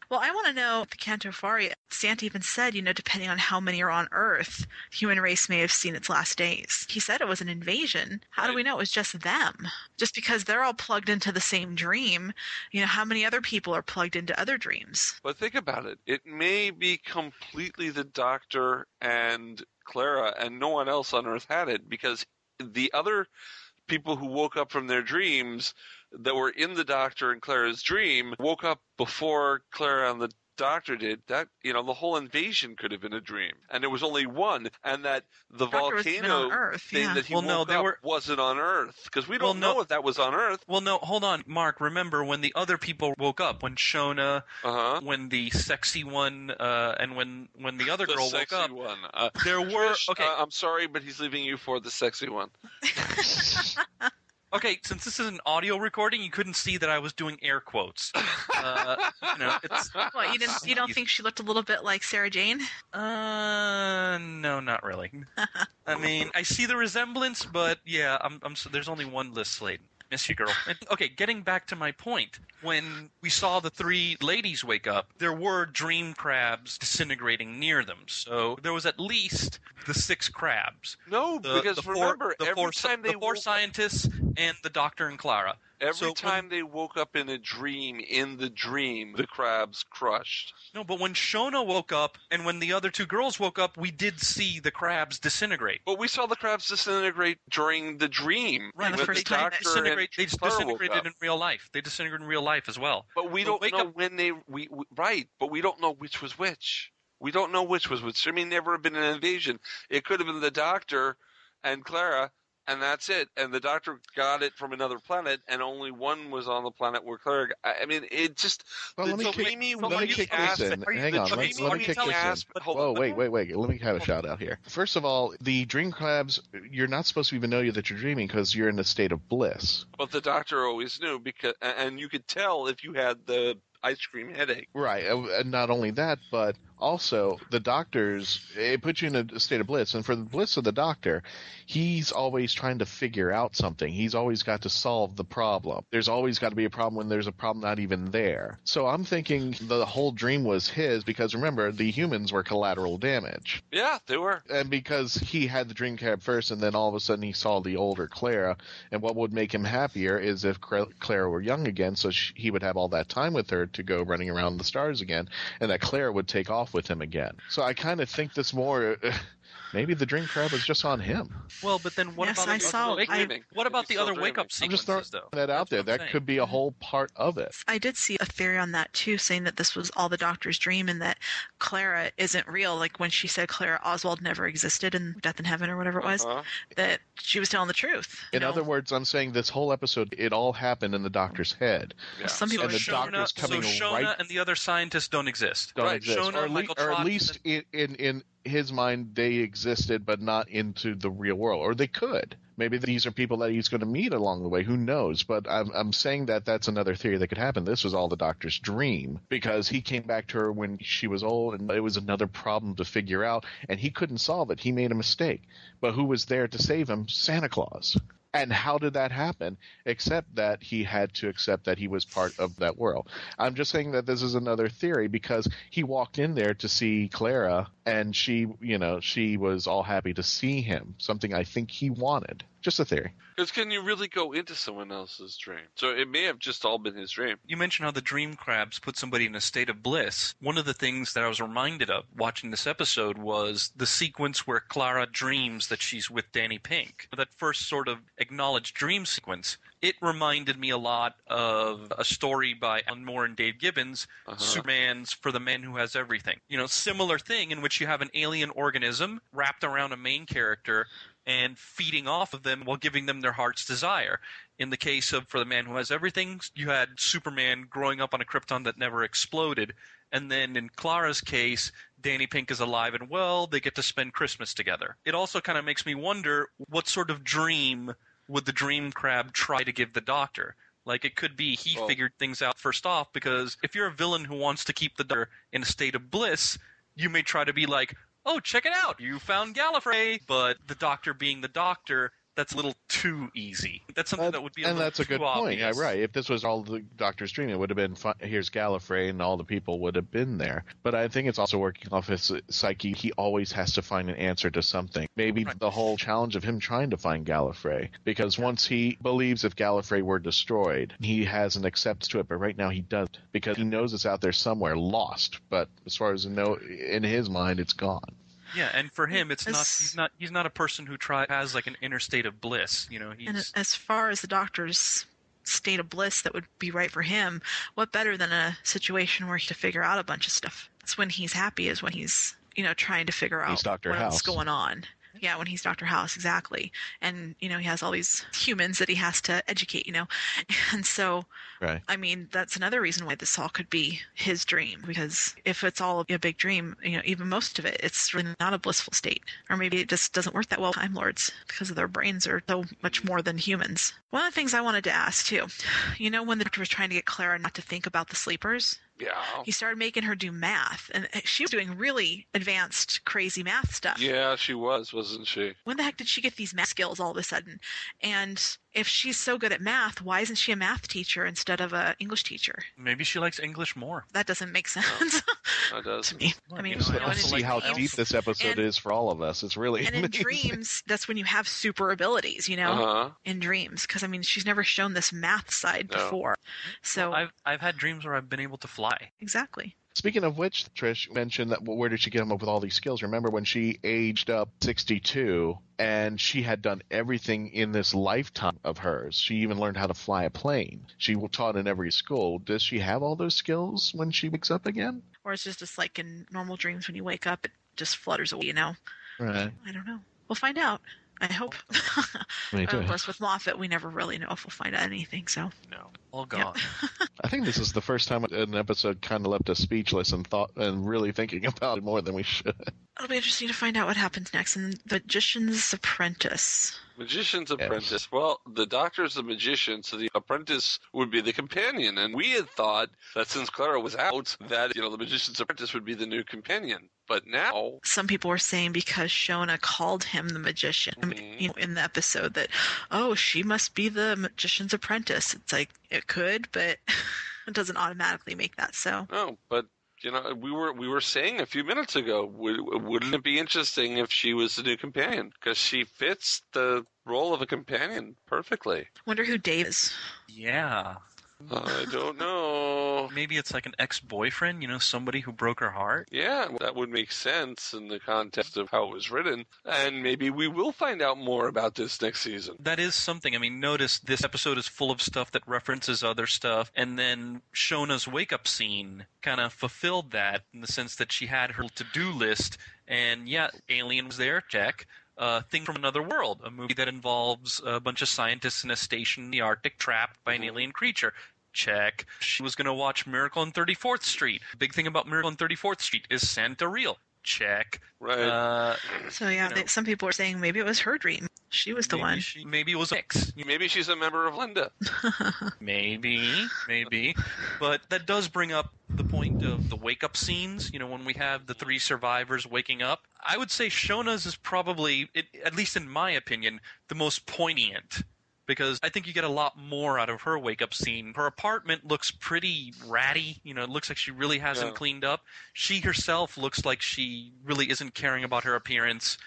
Well, I want to know, the Cantofari, Santa even said, depending on how many are on Earth, the human race may have seen its last days. He said it was an invasion. How do we know it was just them? Just because they're all plugged into the same dream, how many other people are plugged into other dreams? But think about it. It may be completely the Doctor and Clara, and no one else on Earth had it, because the other people who woke up from their dreams that were in the Doctor and Clara's dream woke up before Clara and the Doctor did. That, the whole invasion could have been a dream. And there was only one. And that the volcano thing that he woke up wasn't on Earth. Because we don't know if that was on Earth. Well, no, hold on, Mark. Remember when the other people woke up, when Shona, when the sexy one, and when the other girl woke up, there were... Okay. I'm sorry, but he's leaving you for the sexy one. Okay, since this is an audio recording, you couldn't see that I was doing air quotes. It's... What, you don't think she looked a little bit like Sarah Jane? No, not really. I mean, I see the resemblance, but yeah, there's only one Liz Sladen. Miss you, girl. Okay, getting back to my point. When we saw the three ladies wake up, there were dream crabs disintegrating near them. So there was at least the 6 crabs. No, because remember, every time they the 4 scientists and the Doctor and Clara. Every time they woke up in the dream, the crabs crushed. No, but when Shona woke up and when the other 2 girls woke up, we did see the crabs disintegrate. But we saw the crabs disintegrate during the dream. Right, the first time they disintegrated in real life. They disintegrated in real life as well. But we don't know when they... Right, but we don't know which was which. We don't know which was which. There may never have been an invasion. It could have been the Doctor and Clara... And that's it. And the Doctor got it from another planet, and only one was on the planet where Clara got... I mean, it just... Well, let me kick this in. Hang on. Let me kick this in. Whoa, wait. Let me have a shout out here. First of all, the dream crabs, you're not supposed to even know that you're dreaming because you're in a state of bliss. But the Doctor always knew, and you could tell if you had the ice cream headache. Right. And not only that, but also the Doctor's, it puts you in a state of bliss. And for the bliss of the Doctor, he's always trying to figure out something. He's always got to solve the problem. There's always got to be a problem when there's a problem not even there. So I'm thinking the whole dream was his because, remember, the humans were collateral damage. Yeah, they were. And because he had the dream cab first and then all of a sudden he saw the older Clara, and what would make him happier is if Clara were young again, so he would have all that time with her to go running around the stars again, and that Clara would take off with him again. So I kind of think this more... Maybe the dream crab was just on him. Well, but then what about the other wake-up sequences, though? That out there. That could be a whole part of it. I did see a theory on that, too, saying that this was all the Doctor's dream and that Clara isn't real. Like when she said Clara Oswald never existed in Death in Heaven or whatever it was, that she was telling the truth. In other words, I'm saying this whole episode, it all happened in the Doctor's head. Yeah. Some people and the Doctor's coming Shona and the other scientists don't exist. Don't exist. Shona, or at least in his mind, they existed, but not into the real world. Or they could. Maybe these are people that he's going to meet along the way. Who knows? But I'm saying that that's another theory that could happen. This was all the Doctor's dream because he came back to her when she was old, and it was another problem to figure out, and he couldn't solve it. He made a mistake. But who was there to save him? Santa Claus. And how did that happen? Except that he had to accept that he was part of that world. I'm just saying that this is another theory because he walked in there to see Clara, and she was all happy to see him, something I think he wanted. Just a theory. Because can you really go into someone else's dream? So it may have just all been his dream. You mentioned how the dream crabs put somebody in a state of bliss. One of the things that I was reminded of watching this episode was the sequence where Clara dreams that she's with Danny Pink. That first sort of acknowledged dream sequence. It reminded me a lot of a story by Alan Moore and Dave Gibbons, Superman's For the Man Who Has Everything. Similar thing in which you have an alien organism wrapped around a main character and feeding off of them while giving them their heart's desire. In the case of For the Man Who Has Everything, you had Superman growing up on a Krypton that never exploded. And then in Clara's case, Danny Pink is alive and well. They get to spend Christmas together. It also kind of makes me wonder what sort of dream would the dream crab try to give the Doctor? Like, it could be he figured things out first off, because if you're a villain who wants to keep the Doctor in a state of bliss, you may try to be like, oh, check it out, you found Gallifrey. But the Doctor being the Doctor that's a little too easy. That's something that would be and that's a good point. Yeah, obvious. right. If this was all the Doctor's dream, it would have been here's Gallifrey, and all the people would have been there. But I think it's also working off his psyche. He always has to find an answer to something. Maybe the whole challenge of him trying to find Gallifrey, because once he believes if Gallifrey were destroyed, he has an acceptance to it. But right now he doesn't, because he knows it's out there somewhere, lost. But as far as in his mind, it's gone. Yeah, and for him, he's not a person who has like an inner state of bliss. And as far as the Doctor's state of bliss that would be right for him, what better than a situation where he to figure out a bunch of stuff? That's when he's happy, is when he's trying to figure out what's going on. Yeah, when he's Dr. House, exactly. And, he has all these humans that he has to educate, And so, right. I mean, that's another reason why this all could be his dream. Because if it's all a big dream, even most of it, it's really not a blissful state. Or maybe it just doesn't work that well with Time Lords because their brains are so much more than humans. One of the things I wanted to ask, too, when the Doctor was trying to get Clara not to think about the sleepers, yeah, he started making her do math, and she was doing really advanced, crazy math stuff. Yeah, she wasn't she? When the heck did she get these math skills all of a sudden? And if she's so good at math, why isn't she a math teacher instead of an English teacher? Maybe she likes English more. That doesn't make sense. No, that does. To me. I mean, see how deep this episode is for all of us. It's really and amazing. In dreams, that's when you have super abilities, in dreams. Because, she's never shown this math side before. So I've had dreams where I've been able to fly. Exactly. Speaking of which, Trish mentioned that where did she get him up with all these skills? Remember when she aged up 62 and she had done everything in this lifetime of hers? She even learned how to fly a plane. She was taught in every school. Does she have all those skills when she wakes up again? Or it's just like in normal dreams when you wake up, it just flutters away, Right. I don't know. We'll find out. I hope. Me too. Of course, with Moffat, we never really know if we'll find out anything. So no, all gone. Yeah. I think this is the first time an episode kind of left us speechless and really thinking about it more than we should. It'll be interesting to find out what happens next in The Magician's Apprentice. Magician's Apprentice. Well, the Doctor's the magician, so the apprentice would be the companion. And we had thought that since Clara was out, that, the Magician's Apprentice would be the new companion. But now... Some people were saying because Shona called him the magician in the episode that, she must be the Magician's Apprentice. It's like, it could, but it doesn't automatically make that so. No, but... we were saying a few minutes ago, wouldn't it be interesting if she was the new companion? Because she fits the role of a companion perfectly. Wonder who Dave is. Yeah. I don't know. Maybe it's like an ex-boyfriend, somebody who broke her heart? Yeah, that would make sense in the context of how it was written. And maybe we will find out more about this next season. That is something. Notice this episode is full of stuff that references other stuff. And then Shona's wake-up scene kind of fulfilled that in the sense that she had her to-do list. And yeah, Alien was there, check. Thing from Another World, a movie that involves a bunch of scientists in a station in the Arctic trapped by an alien creature. Check. She was going to watch Miracle on 34th Street. The big thing about Miracle on 34th Street is Santa real? Check. Right. So yeah, some people are saying maybe it was her dream. She was the one. Maybe it was a mix. Maybe she's a member of Linda. Maybe. But that does bring up the point of the wake-up scenes, when we have the three survivors waking up. I would say Shona's is probably, at least in my opinion, the most poignant. Because I think you get a lot more out of her wake-up scene. Her apartment looks pretty ratty. It looks like she really hasn't cleaned up. She herself looks like she really isn't caring about her appearance.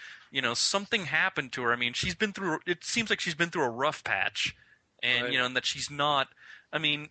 Something happened to her. It seems like she's been through a rough patch. And, right. And that she's not,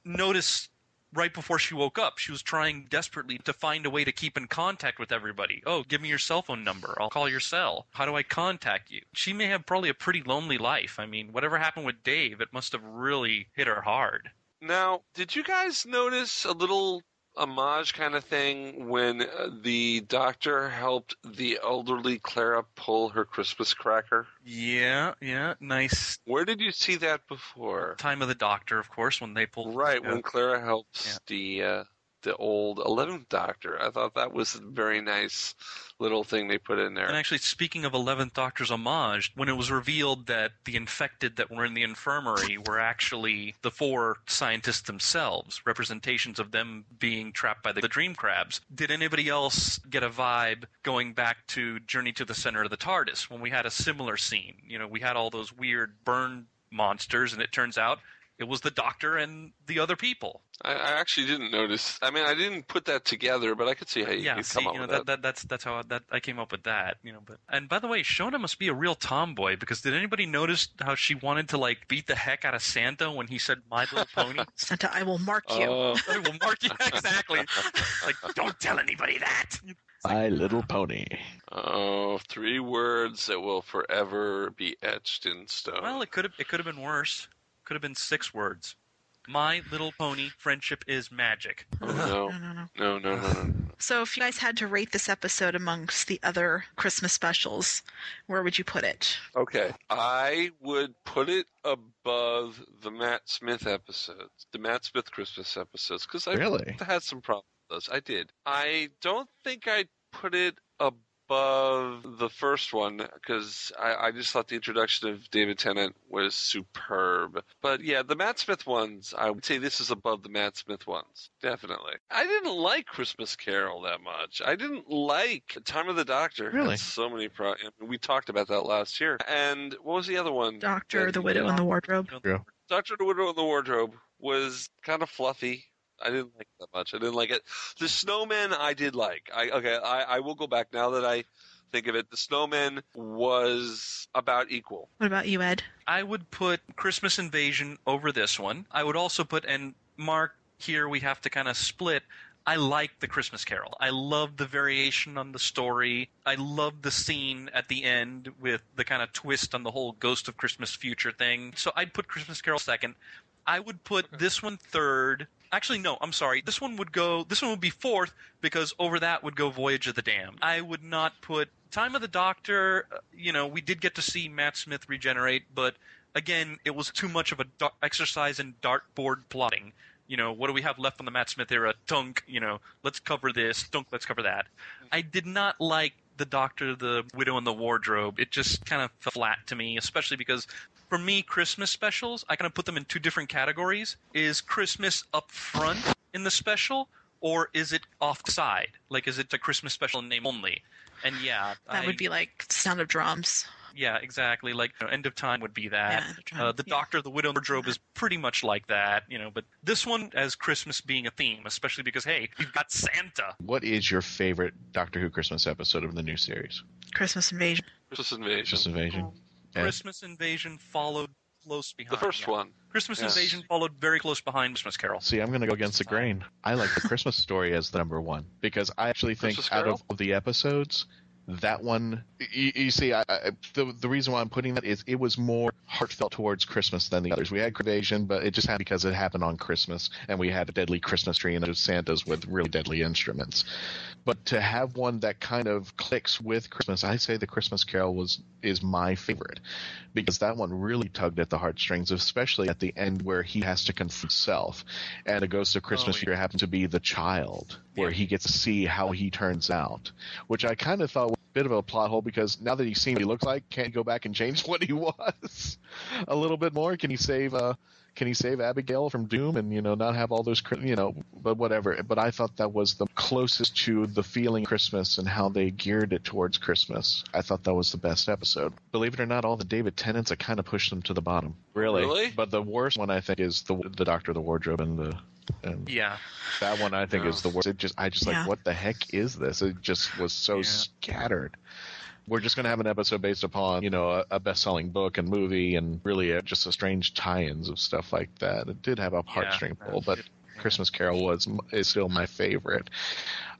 notice right before she woke up, she was trying desperately to find a way to keep in contact with everybody. Oh, give me your cell phone number. I'll call your cell. How do I contact you? She may have probably a pretty lonely life. Whatever happened with Dave, it must have really hit her hard. Now, did you guys notice a little homage kind of thing when the Doctor helped the elderly Clara pull her Christmas cracker? Yeah, nice. Where did you see that before? Time of the Doctor, of course, when they pull... Right, when Clara helps the the old 11th Doctor. I thought that was a very nice little thing they put in there. And actually, speaking of 11th Doctor's homage, when it was revealed that the infected that were in the infirmary were actually the 4 scientists themselves, representations of them being trapped by the dream crabs, did anybody else get a vibe going back to Journey to the Center of the TARDIS when we had a similar scene? You know, we had all those weird burn monsters, and it turns out it was the Doctor and the other people. I actually didn't notice. I mean, I didn't put that together, but I could see how you could come up with that. That's how I came up with that. You know, but and by the way, Shona must be a real tomboy, because did anybody notice how she wanted to like beat the heck out of Santa when he said "My Little Pony"? Santa, I will mark you. I will mark you. Exactly. Like, don't tell anybody that. My Little Pony. Oh, 3 words that will forever be etched in stone. Well, it could have been worse. Could have been 6 words. My Little Pony, friendship is magic. Oh, no. So if you guys had to rate this episode amongst the other Christmas specials, where would you put it? Okay. I would put it above the Matt Smith episodes, the Matt Smith Christmas episodes, because I had some problems with those. I did. I don't think I'd put it above the first one, because I just thought the introduction of David Tennant was superb. But yeah, the Matt Smith ones, I would say this is above the Matt Smith ones. Definitely. I didn't like Christmas Carol that much. I didn't like Time of the Doctor. Really? Had so many we talked about that last year. And what was the other one? Doctor, the Widow, and the Wardrobe. Yeah. Doctor, the Widow, and the Wardrobe was kind of fluffy. I didn't like it that much. I didn't like it. The Snowman I did like. I will go back now that I think of it. The Snowman was about equal. What about you, Ed? I would put Christmas Invasion over this one. I would also put, and Mark, here we have to kind of split. I like the Christmas Carol. I love the variation on the story. I love the scene at the end with the kind of twist on the whole Ghost of Christmas Future thing. So I'd put Christmas Carol second. I would put this one third. Actually, no, I'm sorry. This one would be fourth, because over that would go Voyage of the Damned. I would not put Time of the Doctor. We did get to see Matt Smith regenerate, but again, it was too much of a exercise in dartboard plotting. What do we have left on the Matt Smith era? Dunk, let's cover this. Dunk, let's cover that. I did not like the Doctor, the Widow, and the Wardrobe. It just kind of fell flat to me, especially because for me, Christmas specials, I kind of put them in 2 different categories. Is Christmas up front in the special, or is it offside? Like, is it a Christmas special in name only? And yeah. That would be like Sound of Drums. Yeah, exactly. Like, End of Time would be that. Yeah, the Doctor, the Widow, and the Wardrobe is pretty much like that, But this one, as Christmas being a theme, especially because, hey, you've got Santa. What is your favorite Doctor Who Christmas episode of the new series? Christmas Invasion. Christmas Invasion. Christmas Invasion. Okay. Christmas Invasion followed close behind. The first one. Christmas Invasion followed very close behind Christmas Carol. See, I'm going to go against the grain. I like the Christmas Story as the number 1, because I actually think out of the episodes, that one, you see, the reason why I'm putting that is it was more heartfelt towards Christmas than the others. We had Invasion, but it just happened because it happened on Christmas, and we had a deadly Christmas tree and those Santas with really deadly instruments. But to have one that kind of clicks with Christmas, I say the Christmas Carol is my favorite, because that one really tugged at the heartstrings, especially at the end where he has to confront himself, and the Ghost of Christmas Future happens to be the child, where he gets to see how he turns out, which I kind of thought was a bit of a plot hole, because now that he's seen what he looks like, can't he go back and change what he was a little bit more? Can he save Abigail from doom and, not have all those, but whatever. But I thought that was the closest to the feeling of Christmas and how they geared it towards Christmas. I thought that was the best episode. Believe it or not, all the David Tennants, I kind of pushed them to the bottom. Really? But the worst one, I think, is the Doctor, the Wardrobe, and that one I think is the worst. I just like, what the heck is this? It just was so scattered. We're just going to have an episode based upon, a best-selling book and movie, and really just a strange tie-ins of stuff like that. It did have a heartstring pull, but Christmas Carol is still my favorite.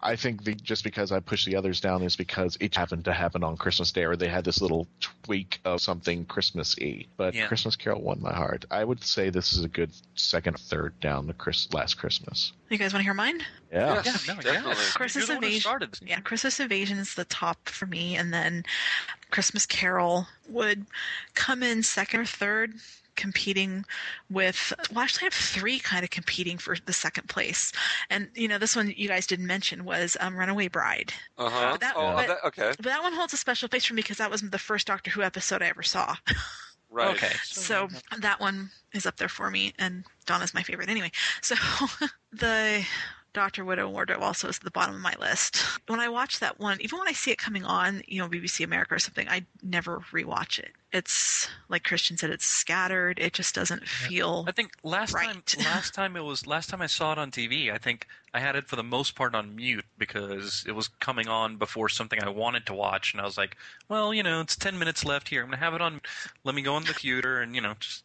I think just because I pushed the others down is because it happened to happen on Christmas Day, or they had this little tweak of something Christmas-y. But Christmas Carol won my heart. I would say this is a good second or third down to Last Christmas. You guys want to hear mine? Yeah. Christmas Invasion. Yeah, Christmas Invasion is the top for me, and then Christmas Carol would come in second or third, competing with, well, actually I have 3 kind of competing for the second place. And, this one you guys didn't mention was Runaway Bride. Uh-huh. Okay. But that one holds a special place for me because that was the first Doctor Who episode I ever saw. Right. Okay. So that one is up there for me, and Donna's my favorite anyway. So the Dr. Widow Wardrobe also is at the bottom of my list. When I watch that one, even when I see it coming on, BBC America or something, I never rewatch it. It's like Christian said, it's scattered. It just doesn't feel. I think last right. time I saw it on TV, I think I had it for the most part on mute because it was coming on before something I wanted to watch, and I was like, well, it's 10 minutes left here. I'm gonna have it on. Let me go on the computer and just.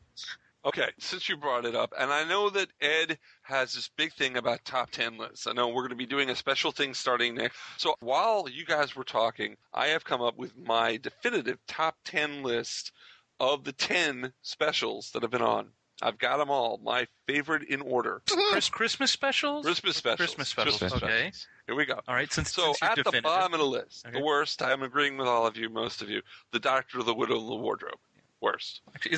Okay, since you brought it up, and I know that Ed has this big thing about top 10 lists. I know we're going to be doing a special thing starting next. So while you guys were talking, I have come up with my definitive top 10 list of the 10 specials that have been on. I've got them all. My favorite in order. Christmas specials? Christmas specials. Christmas specials, okay. Here we go. All right, since at you're the definitive. bottom of the list, Okay. the worst, I'm agreeing with all of you, most of you, the Doctor, the Widow, and the Wardrobe. Worst. Actually,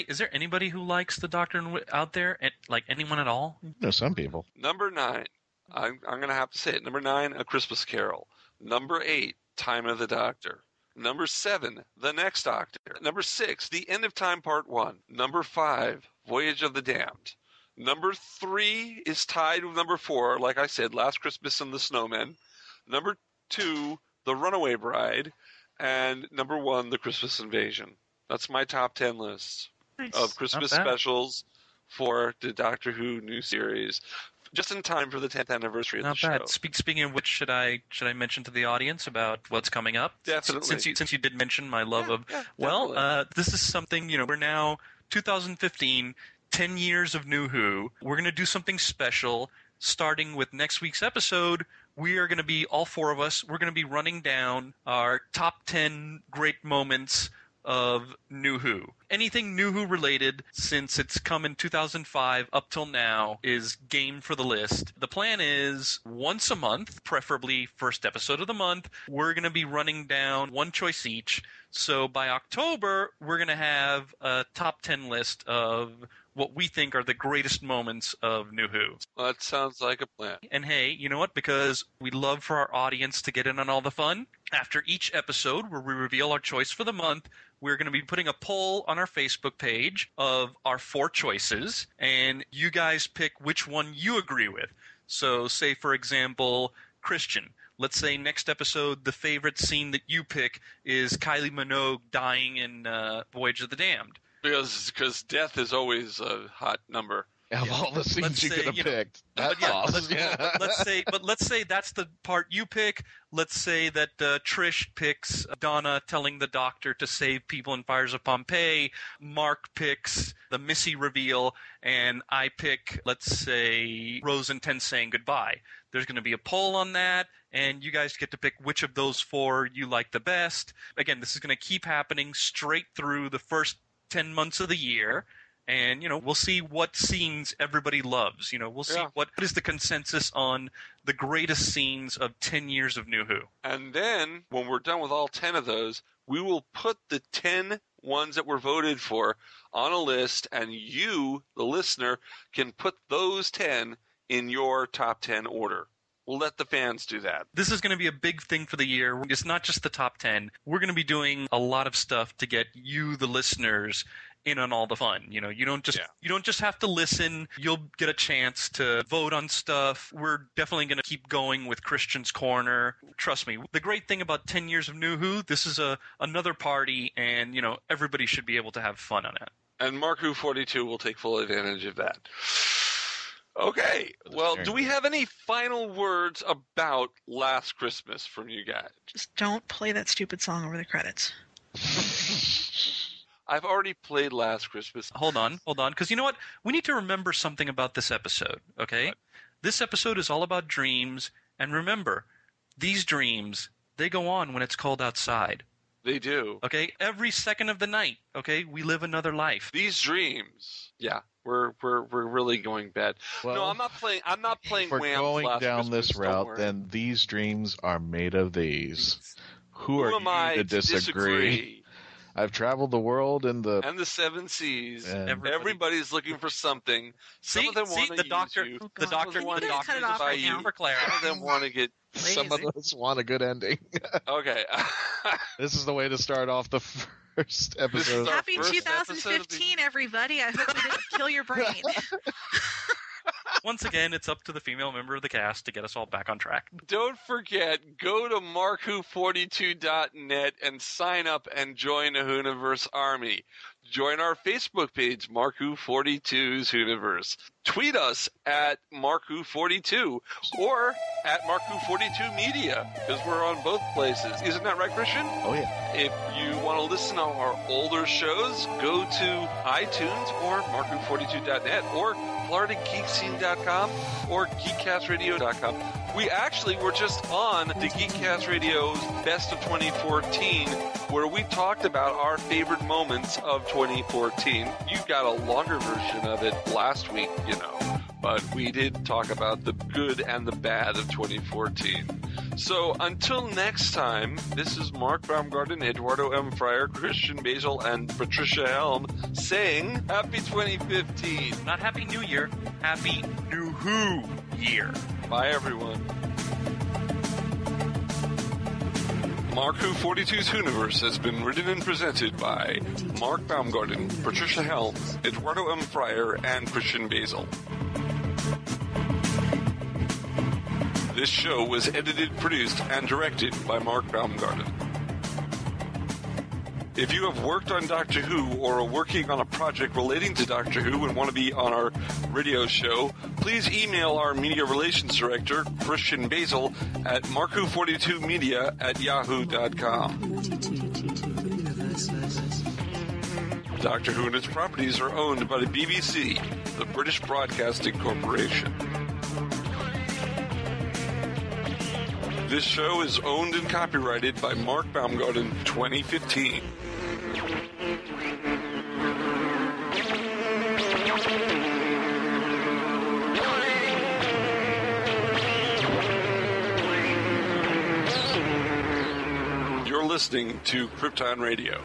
is there anybody who likes the Doctor out there? Like anyone at all? No, some people. Number 9, I'm going to have to say it. Number 9, A Christmas Carol. Number 8, Time of the Doctor. Number 7, The Next Doctor. Number 6, The End of Time Part 1. Number 5, Voyage of the Damned. Number 3 is tied with number 4, like I said, Last Christmas and the Snowmen. Number 2, The Runaway Bride. And number 1, The Christmas Invasion. That's my top 10 list of Christmas specials for the Doctor Who new series, just in time for the 10th anniversary of the show. Not bad. Speaking of which, should I mention to the audience about what's coming up? Definitely. Since you did mention my love of, this is something, we're now 2015, 10 years of New Who. We're going to do something special, starting with next week's episode. We are going to be, all 4 of us, we're going to be running down our top 10 great moments of New Who. Anything New Who related since it's come in 2005 up till now is game for the list. The plan is once a month, preferably first episode of the month, we're going to be running down 1 choice each. So by October, we're going to have a top 10 list of what we think are the greatest moments of New Who. Well, that sounds like a plan. And hey, you know what? Because we love for our audience to get in on all the fun, after each episode where we reveal our choice for the month, we're going to be putting a poll on our Facebook page of our 4 choices, and you guys pick which one you agree with. So say, for example, Christian. Let's say next episode, the favorite scene that you pick is Kylie Minogue dying in Voyage of the Damned. Because death is always a hot number. Of all the scenes you could have picked, that's awesome. Let's say that's the part you pick. Let's say that Trish picks Donna telling the Doctor to save people in fires of Pompeii. Mark picks the Missy reveal, and I pick, let's say, Rose and Ten saying goodbye. There's going to be a poll on that, and you guys get to pick which of those 4 you like the best. Again, this is going to keep happening straight through the first 10 months of the year. And, we'll see what scenes everybody loves. We'll see what is the consensus on the greatest scenes of 10 years of New Who. And then, when we're done with all 10 of those, we will put the 10 ones that were voted for on a list, and you, the listener, can put those 10 in your top 10 order. We'll let the fans do that. This is going to be a big thing for the year. It's not just the top 10. We're going to be doing a lot of stuff to get you, the listeners, in on all the fun. You don't just have to listen. You'll get a chance to vote on stuff. We're definitely going to keep going with Christian's Corner. Trust me. The great thing about 10 years of New Who, this is another party, and everybody should be able to have fun on it. And Mark Who 42 will take full advantage of that. Okay. Well, do we have any final words about Last Christmas from you guys? Just don't play that stupid song over the credits. I've already played Last Christmas. Hold on, because you know what? We need to remember something about this episode, okay? What? This episode is all about dreams, and remember, these dreams, they go on when it's cold outside. They do. Okay? Every second of the night, okay? We live another life. These dreams, yeah, we're really going bad. Well, no, I'm not playing If we're going down this route, then these dreams are made of these. Who are am I to disagree? I've traveled the world and the seven seas. And Everybody's looking for something. Some of them want to the doctor. use you. The doctor Can wants you guys cut it off doctors right now? for Clara. Some of them want to get. some of us want a good ending. Okay. This is the way to start off the first episode. Happy first 2015, everybody. I hope we didn't kill your brain. Once again, it's up to the female member of the cast to get us all back on track. Don't forget, go to markwho42.net and sign up and join the WHOniverse Army. Join our Facebook page, markwho42's WHOniverse. Tweet us at markwho42 or at markwho42media, because we're on both places. Isn't that right, Christian? Oh, yeah. If you want to listen to our older shows, go to iTunes or markwho42.net or florida-geek-scene.com or geekcast-radio.com. We actually were just on the Geekcast Radio's Best of 2014, where we talked about our favorite moments of 2014. You got a longer version of it last week, but we did talk about the good and the bad of 2014. So until next time, this is Mark Baumgarten, Eduardo-m-Freyre, Christian-basel, and Patricia Helm saying Happy 2015. Not Happy New Year, Happy New Who Year. Bye, everyone. Mark Who 42's WHOniverse has been written and presented by Mark Baumgarten, Patricia Helm, Eduardo-m-Freyre, and Christian-basel. This show was edited, produced, and directed by Mark Baumgarten. If you have worked on Doctor Who or are working on a project relating to Doctor Who and want to be on our radio show, please email our media relations director, Christian Basel, at markwho42media@yahoo.com. Doctor Who and its properties are owned by the BBC, the British Broadcasting Corporation. This show is owned and copyrighted by Mark Baumgarten 2015. You're listening to Krypton Radio.